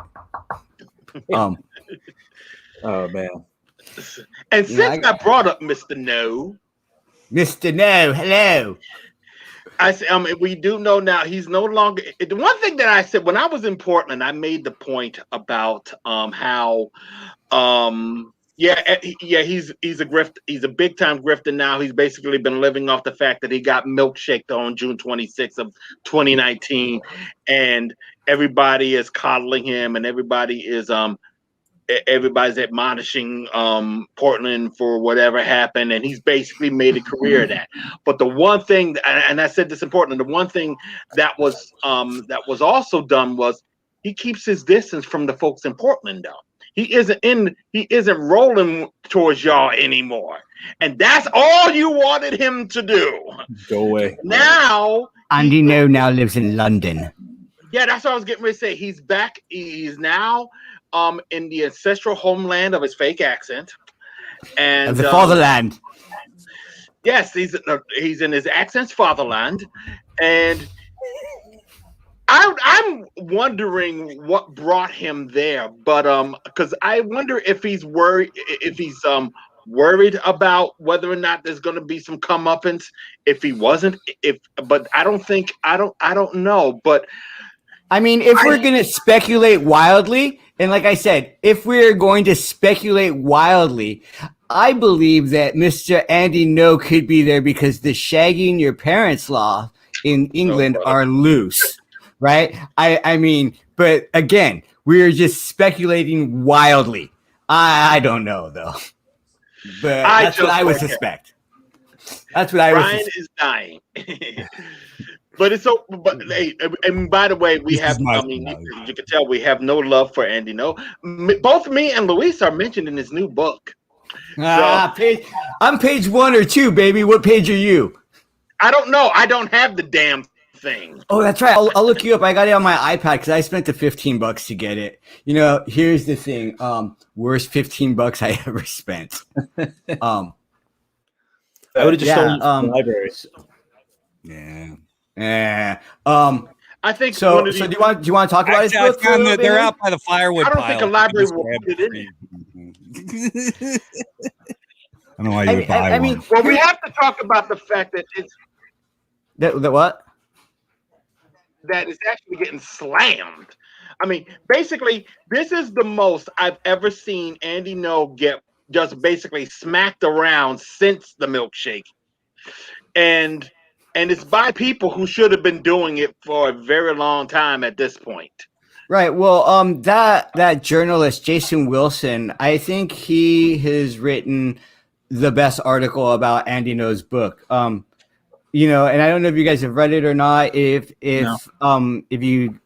Oh man. And since I brought up Mr. No, hello. I say, we do know now he's no longer. The one thing that I said when I was in Portland, I made the point about how, he's a grift. He's a big time grifter now. He's basically been living off the fact that he got milkshaked on June 26th of 2019, and everybody is coddling him, and everybody's admonishing Portland for whatever happened, and he's basically made a career of that. But the one thing, and I said this in Portland, the one thing that was also done was he keeps his distance from the folks in Portland. Though he isn't rolling towards y'all anymore, and that's all you wanted him to do. Go away Now, Andy now lives in London. Yeah, that's what I was getting ready to say. He's back. He's now in the ancestral homeland of his fake accent, and Of the fatherland. Yes, he's in his accent's fatherland, and I'm wondering what brought him there. But because I wonder if he's worried about whether or not there's going to be some comeuppance. If he wasn't, but I don't know. But I mean, if we're going to speculate wildly, and like I said, if we're going to speculate wildly, I believe that Mr. Andy No could be there because the shagging your parents law in England are loose, right? I mean, but again, we're just speculating wildly. I don't know, though. But that's what I would suspect. That's what I would suspect. Brian is dying. But it's so. But hey, and by the way, we have. I mean, you can tell we have no love for Andy. No, both me and Luis are mentioned in his new book. I'm page 1 or 2, baby. What page are you? I don't know. I don't have the damn thing. Oh, that's right. I'll look you up. I got it on my iPad because I spent the $15 to get it. Here's the thing. Worst $15 I ever spent. I would have just stolen from the library. Yeah. Yeah. I think so. Do you want to talk about his book? They're out by the firewood. I don't think a library will put it in. I don't know why you would buy I mean, one. Well, we have to talk about the fact that the what? that it's actually getting slammed. I mean, basically, this is the most I've ever seen Andy No get just basically smacked around since the milkshake, and it's by people who should have been doing it for a very long time at this point. Right. Well, that journalist Jason Wilson, I think he has written the best article about Andy No's book. You know, and I don't know if you guys have read it or not. If you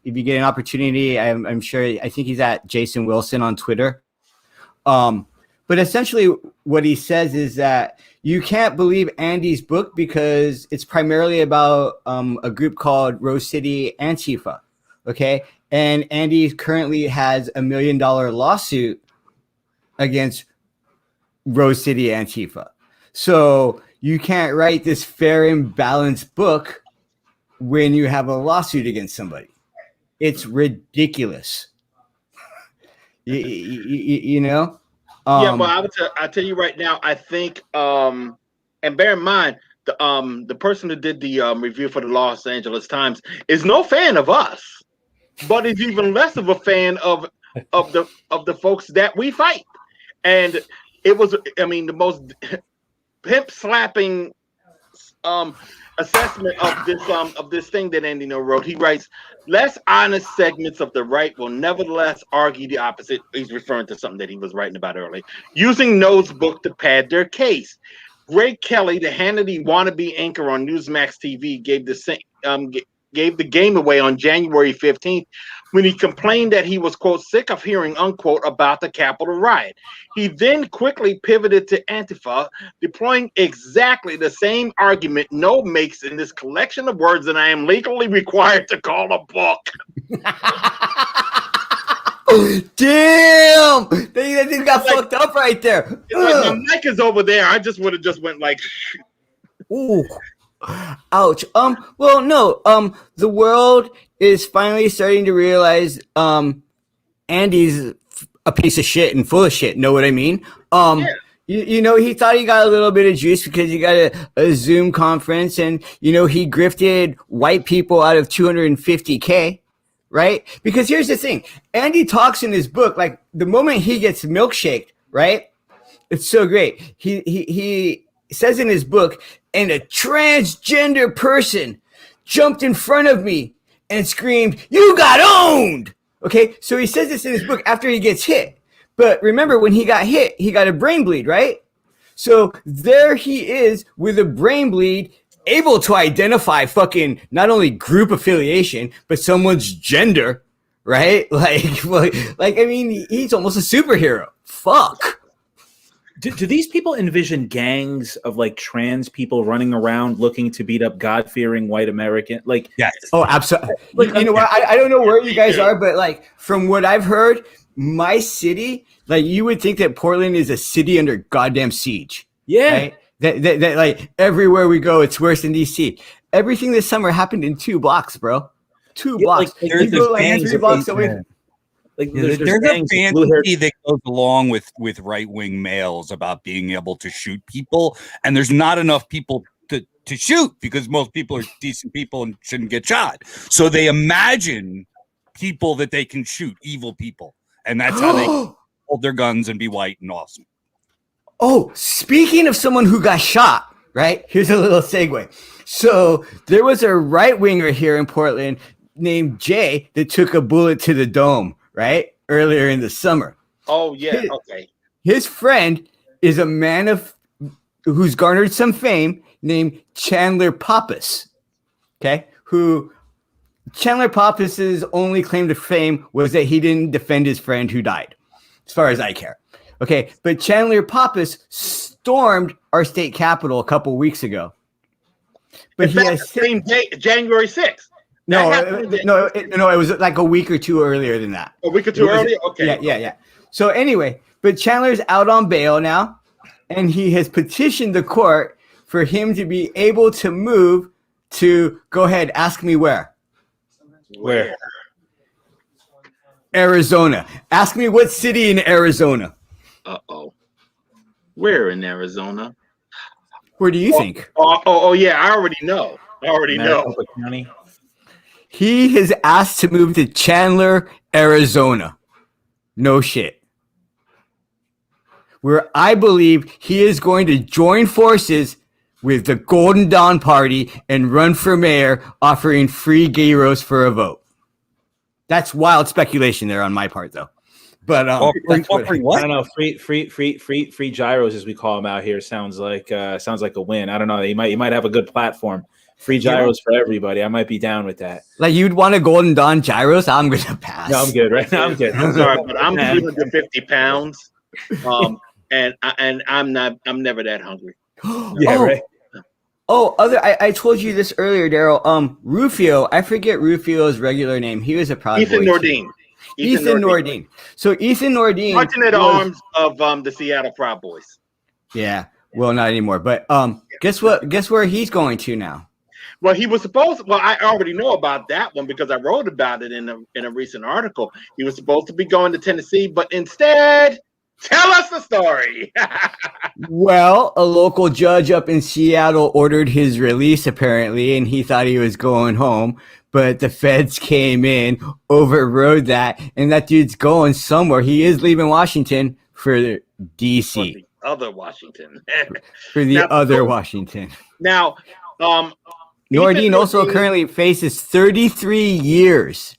get an opportunity, I'm sure. I think he's at Jason Wilson on Twitter. But essentially, what he says is that you can't believe Andy's book because it's primarily about a group called Rose City Antifa. Okay, and Andy currently has $1 million lawsuit against Rose City Antifa. So you can't write this fair and balanced book when you have a lawsuit against somebody. It's ridiculous. You know? Yeah, but I tell you right now, I think, and bear in mind, the person who did the review for the Los Angeles Times is no fan of us, but is even less of a fan of the folks that we fight. And it was, I mean, the most pimp slapping assessment of this thing that Andy No wrote. He writes, less honest segments of the right will nevertheless argue the opposite. He's referring to something that he was writing about earlier, using No's book to pad their case. Greg Kelly, the Hannity wannabe anchor on Newsmax TV, gave the game away on January 15th when he complained that he was, quote, sick of hearing, unquote, about the Capitol riot. He then quickly pivoted to Antifa, deploying exactly the same argument No makes in this collection of words that I am legally required to call a book. Damn! That thing got fucked up right there. It's like my mic is over there. I just would have just went like... Ooh. Ouch. Well, no. The world is finally starting to realize Andy's a piece of shit and full of shit. Know what I mean? Yeah. You know, he thought he got a little bit of juice because he got a Zoom conference and, you know, he grifted white people out of $250K, right? Because here's the thing. Andy talks in his book, like the moment he gets milkshaked, right? It's so great. He says in his book, and a transgender person jumped in front of me and screamed, "You got owned!" Okay, so he says this in his book after he gets hit. But remember, when he got hit, he got a brain bleed, right? So there he is with a brain bleed, able to identify fucking not only group affiliation, but someone's gender, right? Like I mean, he's almost a superhero. Fuck. Do these people envision gangs of like trans people running around looking to beat up God-fearing white American? Like, yes. Oh, absolutely. You know what? I don't know where you guys are, but like from what I've heard, my city, like you would think that Portland is a city under goddamn siege. Yeah. Right? That like everywhere we go, it's worse than DC. Everything this summer happened in 2 blocks, bro. 2 blocks. Like, you go like 3 blocks away. Like there's a fantasy that goes along with right-wing males about being able to shoot people, and there's not enough people to shoot because most people are decent people and shouldn't get shot. So they imagine people that they can shoot, evil people, and that's how they hold their guns and be white and awesome. Oh, speaking of someone who got shot, right? Here's a little segue. So there was a right-winger here in Portland named Jay that took a bullet to the dome, right? Earlier in the summer. Oh, yeah. Okay. His friend is a man who's garnered some fame named Chandler Pappas. Okay. Who Chandler Pappas's only claim to fame was that he didn't defend his friend who died, as far as I care. Okay. But Chandler Pappas stormed our state capitol a couple weeks ago. But he has same day, January 6th. No, it was like a week or two earlier than that. A week or two earlier? Okay. Yeah. So anyway, but Chandler's out on bail now, and he has petitioned the court for him to be able to move to, go ahead, ask me where. Where? Arizona. Ask me what city in Arizona. Uh-oh. Where in Arizona? Where do you think? Oh, yeah, I already know. Maricopa County. He is asked to move to Chandler, Arizona. No shit. Where I believe he is going to join forces with the Golden Dawn Party and run for mayor, offering free gyros for a vote. That's wild speculation there on my part, though. But offering what? I don't know. Free gyros, as we call them out here, sounds like a win. I don't know. You might have a good platform. Free gyros for everybody. I might be down with that. Like, you'd want a Golden Dawn gyros? I'm gonna pass. No, I'm good. Right now, I'm good. I'm sorry, but I'm 350 pounds, and I'm never that hungry. Yeah, right. Oh, I told you this earlier, Daryl. Rufio, I forget Rufio's regular name. He was a Proud Boy. Ethan Nordine. Ethan Nordine. So Ethan Nordine, alternate arms of the Seattle Proud Boys. Yeah, well, not anymore. But guess what? Guess where he's going to now? Well, he was supposed. Well, I already know about that one because I wrote about it in a recent article. He was supposed to be going to Tennessee, but instead, tell us the story. Well, a local judge up in Seattle ordered his release, apparently, and he thought he was going home. But the feds came in, overrode that, and that dude's going somewhere. He is leaving Washington for D.C. For the other Washington. Washington. Now, Nordine also currently faces 33 years.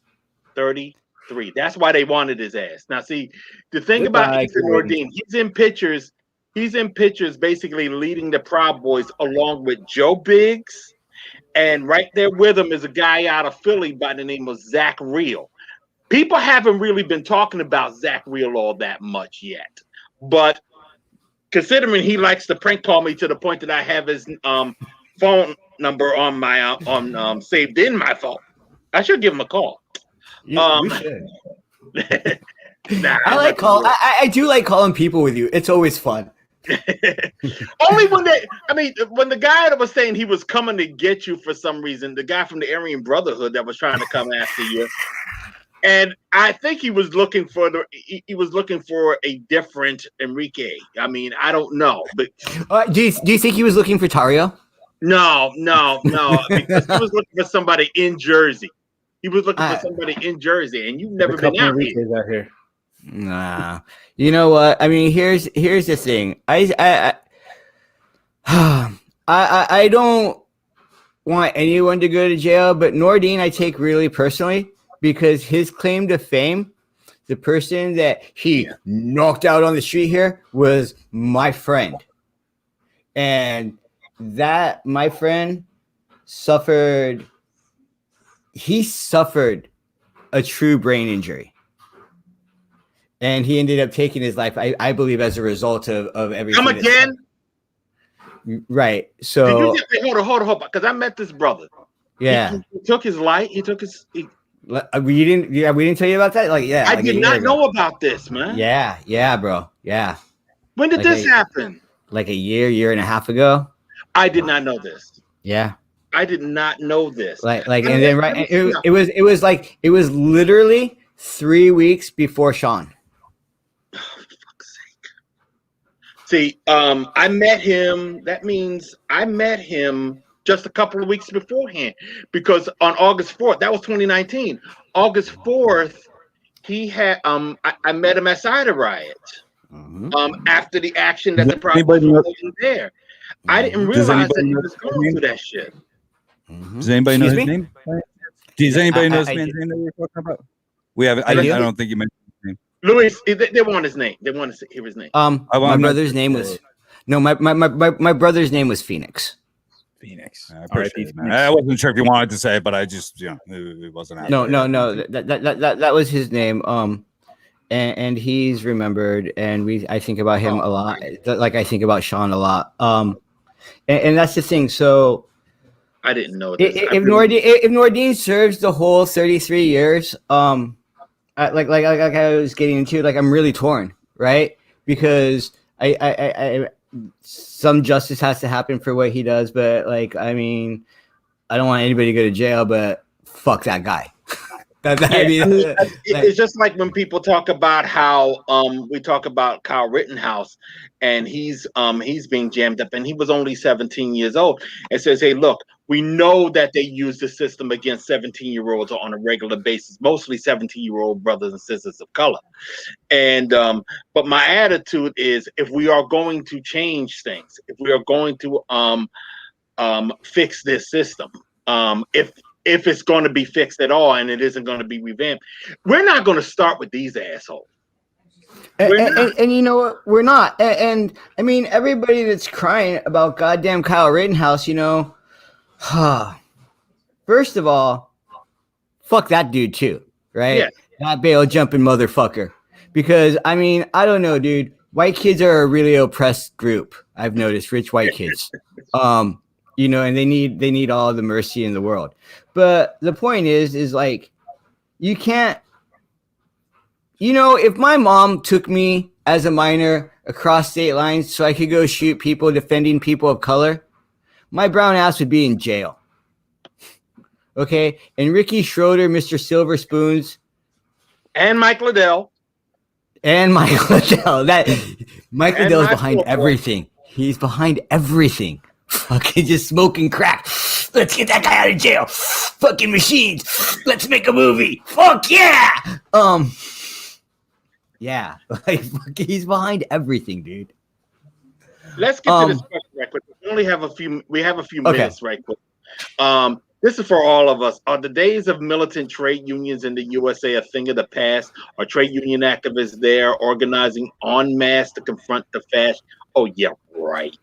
33. That's why they wanted his ass. Now, see, the thing about Ethan Nordine, he's in pictures basically leading the Proud Boys along with Joe Biggs. And right there with him is a guy out of Philly by the name of Zach Reel. People haven't really been talking about Zach Reel all that much yet. But considering he likes to prank call me to the point that I have his phone number on my saved in my phone, I should give him a call. We should. I do like calling people with you. It's always fun. Only when the guy that was saying he was coming to get you for some reason, the guy from the Aryan Brotherhood that was trying to come after you, and I think he was looking for a different Enrique. I mean, I don't know, but do you think he was looking for Tario? No, because he was looking for somebody in Jersey. He was looking for somebody in Jersey, and you've never been out here. Nah, you know what? I mean, here's the thing. I don't want anyone to go to jail, but Nordine I take really personally because his claim to fame, the person that he knocked out on the street here, was my friend, and that my friend suffered a true brain injury. And he ended up taking his life, I believe, as a result of everything. Come again? Right. So hold on, because I met this brother. Yeah. He took his life. We didn't tell you about that? I did not know about this, man. Yeah, bro. Yeah. When did this happen? Like a year and a half ago. I did not know this. Yeah. I did not know this. And then it was literally 3 weeks before Sean. Oh, for fuck's sake. See, I met him. That means I met him just a couple of weeks beforehand, because on August 4th, that was 2019. August 4th, he had I met him at Cider Riot. After the action that the problem was there. I didn't realize that he was going through that shit. Does anybody know his name? Does anybody know his man's name that we're talking about? We haven't. I don't think you mentioned his name. Luis, they want his name. They want to hear his name. My brother's name was my brother's name was Phoenix. I wasn't sure if you wanted to say it, but I just it wasn't. No. That was his name. And he's remembered, and I think about him a lot. Like I think about Sean a lot. And that's the thing. So I didn't know this. If Nordine serves the whole 33 years, like I was getting into, like I'm really torn, right? Because I some justice has to happen for what he does, but like I mean, I don't want anybody to go to jail, but fuck that guy. It's just like when people talk about how we talk about Kyle Rittenhouse, and he's being jammed up, and he was only 17 years old. It says, hey, look, we know that they use the system against 17-year-olds on a regular basis, mostly 17-year-old brothers and sisters of color. And but my attitude is, if we are going to change things, if we are going to fix this system, if it's going to be fixed at all, and it isn't going to be revamped, we're not going to start with these assholes. And you know what? We're not. And I mean, everybody that's crying about goddamn Kyle Rittenhouse, you know, first of all, fuck that dude too, right? Yeah. That bail jumping motherfucker. Because I mean, I don't know, dude. White kids are a really oppressed group. I've noticed, rich white kids. You know, and they need all the mercy in the world. But the point is like, you can't, you know, if my mom took me as a minor across state lines so I could go shoot people defending people of color, my brown ass would be in jail. Okay? And Ricky Schroeder, Mr. Silver Spoons. And Mike Liddell. Mike Liddell's behind everything. He's behind everything. Fucking just smoking crack. Let's get that guy out of jail. Fucking machines. Let's make a movie. Fuck yeah. Yeah. Like, he's behind everything, dude. Let's get to this question right quick. We only have a few minutes right quick. This is for all of us. Are the days of militant trade unions in the USA a thing of the past? Are trade union activists there organizing en masse to confront the fascist? Oh, yeah, right.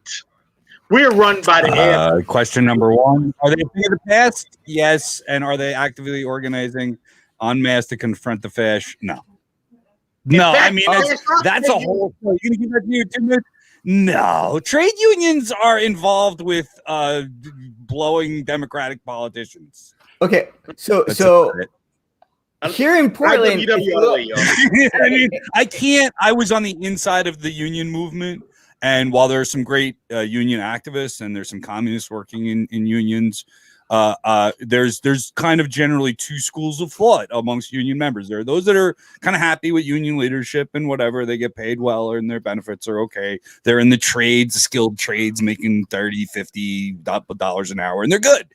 We're run by the air. Question number one: are they a thing of the past? Yes. And are they actively organizing en masse to confront the fascist? No. No, I mean that's a whole. You gonna give that to your 2 minutes? No, trade unions are involved with blowing Democratic politicians. Okay, so here in Portland, I mean, I can't. I was on the inside of the union movement. And while there are some great union activists and there's some communists working in unions, there's kind of generally two schools of thought amongst union members. There are those that are kind of happy with union leadership and whatever, they get paid well and their benefits are okay. They're in the trades, skilled trades, making $30-$50 an hour, and they're good.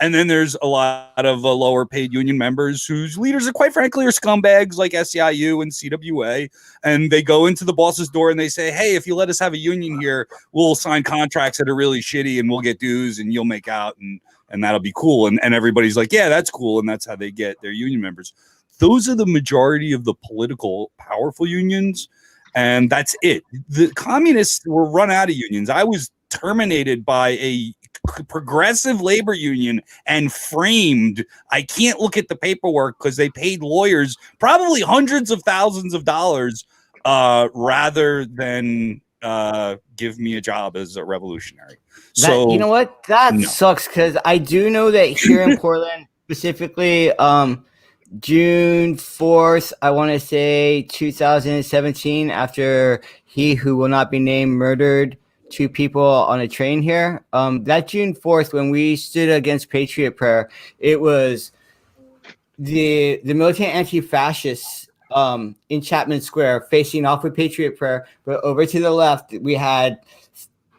And then there's a lot of lower paid union members whose leaders are, quite frankly, are scumbags like SEIU and CWA. And they go into the boss's door and they say, hey, if you let us have a union here, we'll sign contracts that are really shitty and we'll get dues and you'll make out and that'll be cool. And everybody's like, yeah, that's cool. And that's how they get their union members. Those are the majority of the political powerful unions. And that's it. The communists were run out of unions. I was terminated by a progressive labor union and framed. I can't look at the paperwork because they paid lawyers probably hundreds of thousands of dollars rather than give me a job as a revolutionary. So you know what? That sucks, because I do know that here in Portland, specifically June 4th, I want to say 2017, after he who will not be named murdered 2 people on a train here. That June 4th, when we stood against Patriot Prayer, it was the militant anti-fascists in Chapman Square facing off with Patriot Prayer, but over to the left we had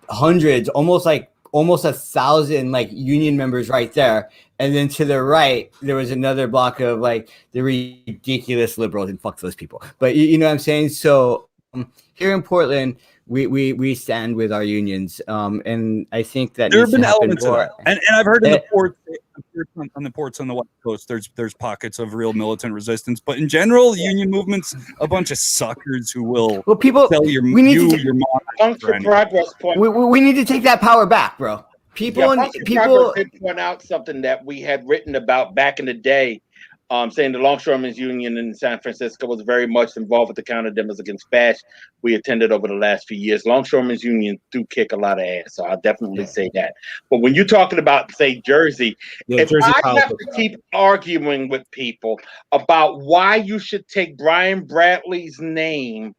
hundreds, almost 1,000 like union members right there, and then to the right there was another block of like the ridiculous liberals, and fuck those people. But you know what I'm saying? So here in Portland, we stand with our unions, and I think that there have been elements of that. And I've heard in the ports, on the ports on the West Coast, there's pockets of real militant resistance, but in general, the union movement's a bunch of suckers who will sell your mom. Progress point. We need to take that power back, bro. People did point out something that we had written about back in the day. Saying the Longshoremen's Union in San Francisco was very much involved with the counter-demos against fascists we attended over the last few years. Longshoremen's Union do kick a lot of ass, so I'll definitely say that. But when you're talking about, say, Jersey, if Jersey I have to keep arguing with people about why you should take Brian Bradley's name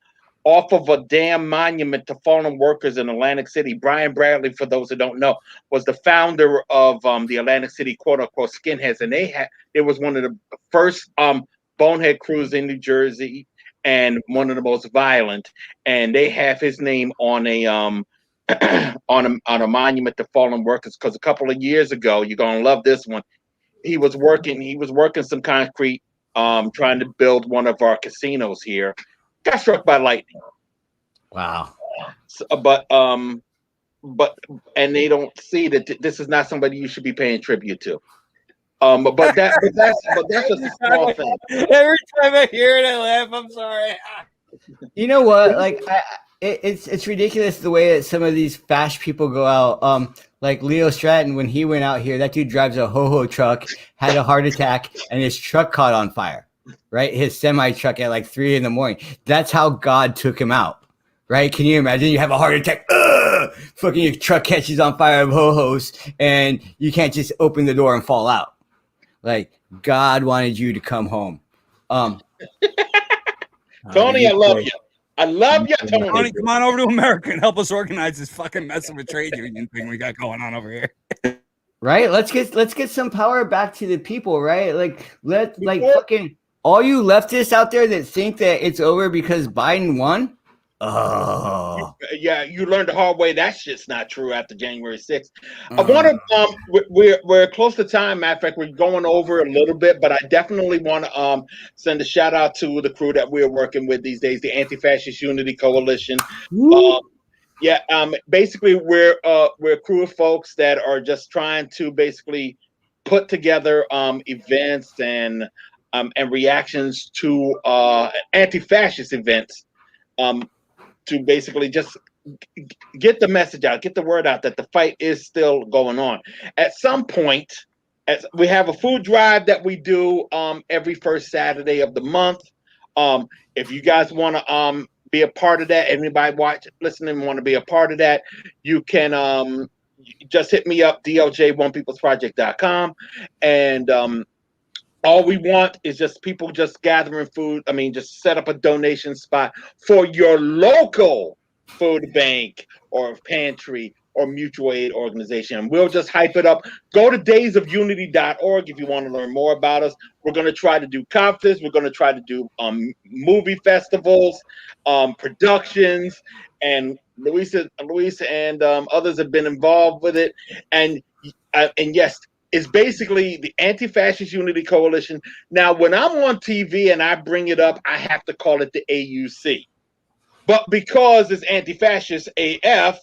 off of a damn monument to fallen workers in Atlantic City. Brian Bradley, for those who don't know, was the founder of the Atlantic City quote unquote skinheads, and it was one of the first bonehead crews in New Jersey and one of the most violent. And they have his name on a on a monument to fallen workers because a couple of years ago, you're gonna love this one. He was working some concrete, trying to build one of our casinos here. Got struck by lightning. Wow. So, but they don't see that this is not somebody you should be paying tribute to. But that's just a small thing. Every time I hear it, I laugh. I'm sorry. You know what? Like, it's ridiculous the way that some of these fash people go out. Like Leo Stratton, when he went out here, that dude drives a ho-ho truck, had a heart attack, and his truck caught on fire. Right, his semi truck at like 3 a.m. That's how God took him out. Right? Can you imagine? You have a heart attack. Fucking your truck catches on fire of ho-hos, and you can't just open the door and fall out. Like, God wanted you to come home. Tony, I love you. I love you, Tony. Tony, come on over to America and help us organize this fucking mess of a trade union thing we got going on over here. Right? Let's get some power back to the people, right? Fucking all you leftists out there that think that it's over because Biden won. Oh, yeah, you learned the hard way. That shit's not true after January 6th. I want to. We're close to time. Matter of fact, we're going over a little bit, but I definitely want to send a shout out to the crew that we're working with these days, the Anti-Fascist Unity Coalition. Basically, we're a crew of folks that are just trying to basically put together events and reactions to anti-fascist events. To basically just get the message out, get the word out that the fight is still going on. At some point, we have a food drive that we do every first Saturday of the month. If you guys want to be a part of that, anybody listening want to be a part of that, you can just hit me up, dlj1peoplesproject.com, and all we want is just people just gathering food. I mean, just set up a donation spot for your local food bank or pantry or mutual aid organization. We'll just hype it up. Go to daysofunity.org if you want to learn more about us. We're going to try to do conferences. We're going to try to do movie festivals, productions, and Luis and others have been involved with it. And yes, it's basically the Anti-Fascist Unity Coalition. Now, when I'm on TV and I bring it up, I have to call it the AUC. But because it's anti-fascist AF,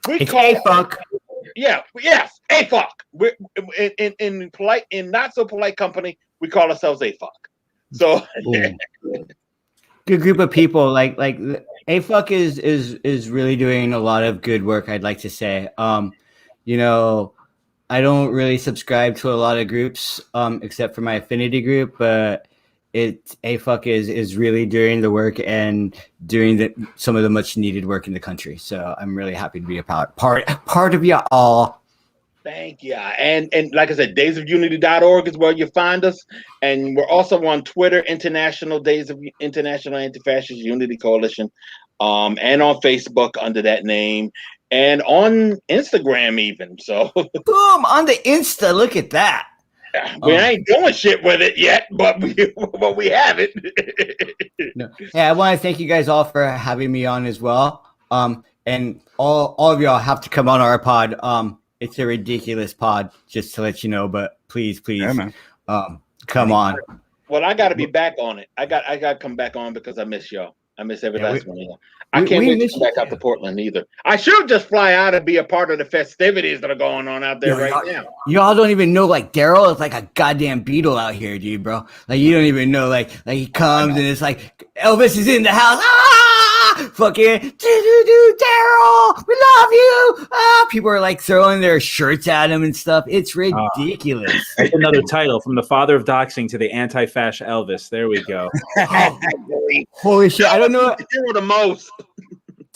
we call it AFUC. Yeah, yes, AFUC. We're in not so polite company, we call ourselves AFUC. So good group of people. Like AFUC is really doing a lot of good work, I'd like to say. I don't really subscribe to a lot of groups, except for my affinity group, but AFUC is really doing the work and doing some of the much needed work in the country. So I'm really happy to be a part of y'all. Thank you. And like I said, daysofunity.org is where you find us. And we're also on Twitter, International Anti-Fascist Unity Coalition, and on Facebook under that name. And on Instagram even. So boom, on the Insta, look at that. We ain't doing shit with it yet, but we have it. No. Yeah, I want to thank you guys all for having me on as well. And all of y'all have to come on our pod. It's a ridiculous pod, just to let you know, but please, yeah, come on. Well, I gotta be back on it. I gotta come back on because I miss y'all. I miss every last one of y'all. I can't wait to come back out to Portland either. I should just fly out and be a part of the festivities that are going on out there now. Y'all don't even know, like, Daryle is like a goddamn Beatle out here, dude, bro. Like, you don't even know, like he comes and it's like, Elvis is in the house. Fucking Daryle, we love you. People are like throwing their shirts at him and stuff. It's ridiculous. That's another title, from the father of doxing to the anti-fash Elvis. There we go. Holy shit! I don't know. You're the most.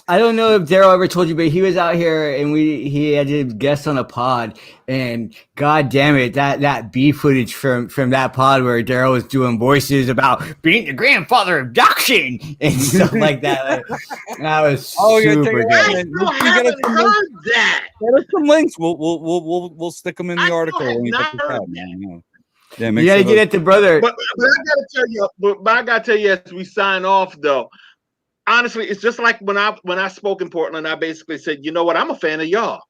I don't know if Daryle ever told you, but he was out here and he had a guest on a pod, and god damn it, that B footage from that pod where Daryle was doing voices about being the grandfather of doxing and stuff like that. That was super good. I still haven't heard that. Get us some links. We'll stick them in the article. When we get the tab, man. Yeah, you gotta get it to brother. But I gotta tell you, as we sign off, though. Honestly, it's just like when I spoke in Portland, I basically said, you know what, I'm a fan of y'all,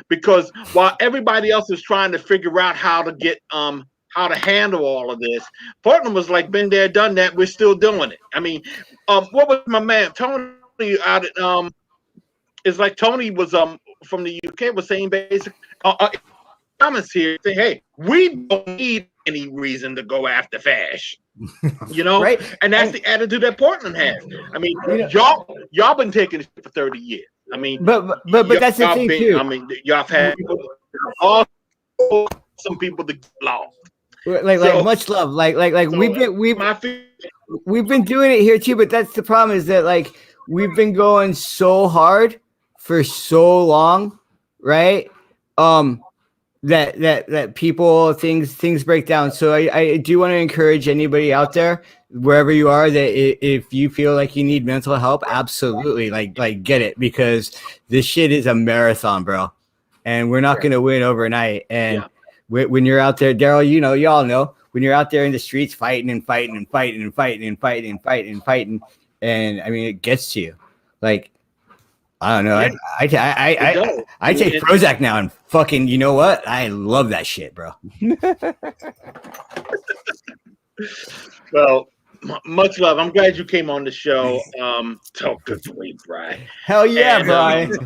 because while everybody else is trying to figure out how to get how to handle all of this, Portland was like, been there, done that. We're still doing it. I mean, what was my man Tony out at it's like Tony was from the UK was saying basic comments here saying, hey, we don't need any reason to go after Fash. You know, right? And that's the attitude that Portland has. I mean, y'all been taking this for 30 years. I mean, but that's the thing too. I mean, y'all have also some people to get lost. Like much love. Like we've been doing it here too. But that's the problem, is that like we've been going so hard for so long, right? That people things break down. So I do want to encourage anybody out there, wherever you are, that if you feel like you need mental help, absolutely like get it, because this shit is a marathon, bro, and we're not going to win overnight. And when you're out there, Daryle, y'all know, when you're out there in the streets fighting, and I mean, it gets to you. Like, I don't know. I take Prozac now, and fucking, you know what? I love that shit, bro. Well, much love. I'm glad you came on the show. Talk good to me, Brian. Hell yeah, Brian.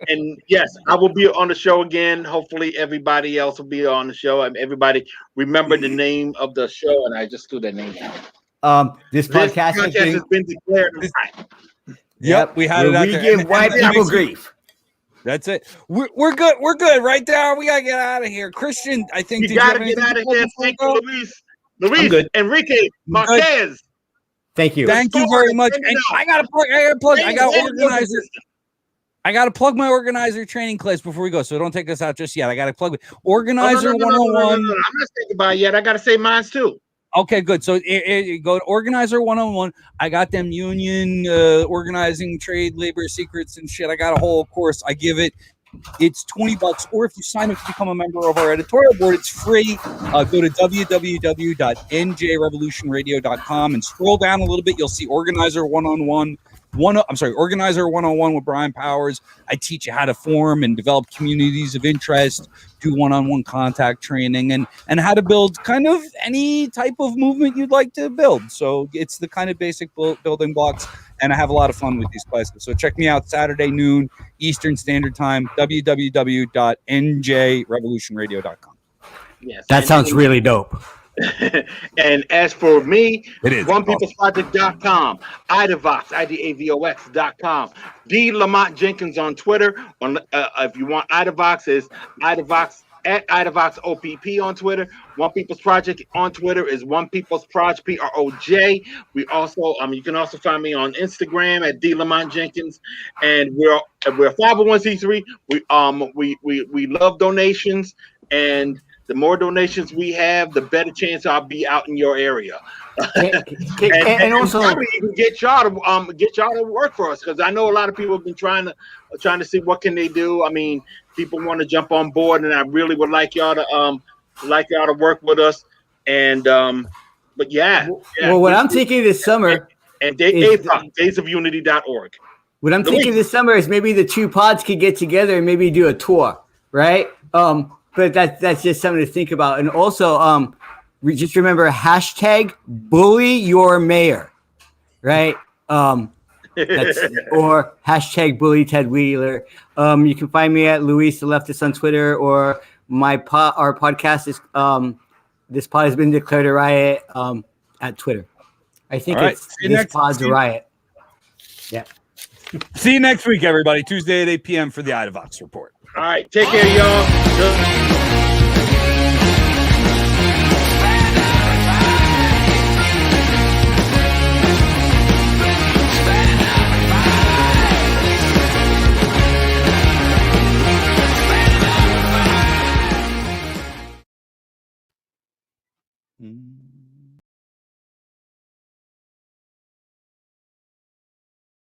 And yes, I will be on the show again. Hopefully, everybody else will be on the show. And everybody remember the name of the show, and I just threw the name out. This podcast has been declared. Yep, we had it out we there. give white people grief. That's it. We're good. We're good, right there. We gotta get out of here. Christian, I think you gotta get out of here. Thank you, Luis-Enrique, Marquez. Thank you. Thank you very much. And I gotta plug. I gotta organizer. I gotta plug my organizer training class before we go. So don't take us out just yet. I gotta plug Organizer 101. No, I'm not thinking about it yet. I gotta say mine too. Okay, good. So go to Organizer 101. I got them union organizing, trade, labor secrets and shit. I got a whole course. I give it. It's $20, or if you sign up to become a member of our editorial board, it's free. Go to www.njrevolutionradio.com and scroll down a little bit. You'll see Organizer 101. Organizer 101 with Brian Powers. I teach you how to form and develop communities of interest, do one-on-one contact training, and how to build kind of any type of movement you'd like to build. So it's the kind of basic building blocks, and I have a lot of fun with these classes. So check me out Saturday noon Eastern Standard Time, www.njrevolutionradio.com. Yes, that sounds really dope. And as for me, it is onepeoplesproject.com, Idavox, IDAVOX.com, Daryle Lamont-Jenkins on Twitter. If you want Idavox, is Idavox at Idavox OPP on Twitter. One People's Project on Twitter is One People's Project PROJ. We also, you can also find me on Instagram at Daryle Lamont-Jenkins, and we're 501c3. We love donations, and the more donations we have, the better chance I'll be out in your area. and also even get y'all to work for us, because I know a lot of people have been trying to see what can they do. I mean, people want to jump on board, and I really would like y'all to work with us. And but yeah. Well, what I'm thinking this summer and daysofunity.org. What I'm thinking this summer is maybe the two pods could get together and maybe do a tour, right? But that's just something to think about. And also, just remember #bully your mayor, right? Or #bully Ted Wheeler. You can find me at Luis the Leftist on Twitter, or our podcast is this pod has been declared a riot at Twitter. I think it's this pod's a riot. Yeah. See you next week, everybody. Tuesday at 8 p.m. for the Idavox Report. All right, take care, y'all. Mm.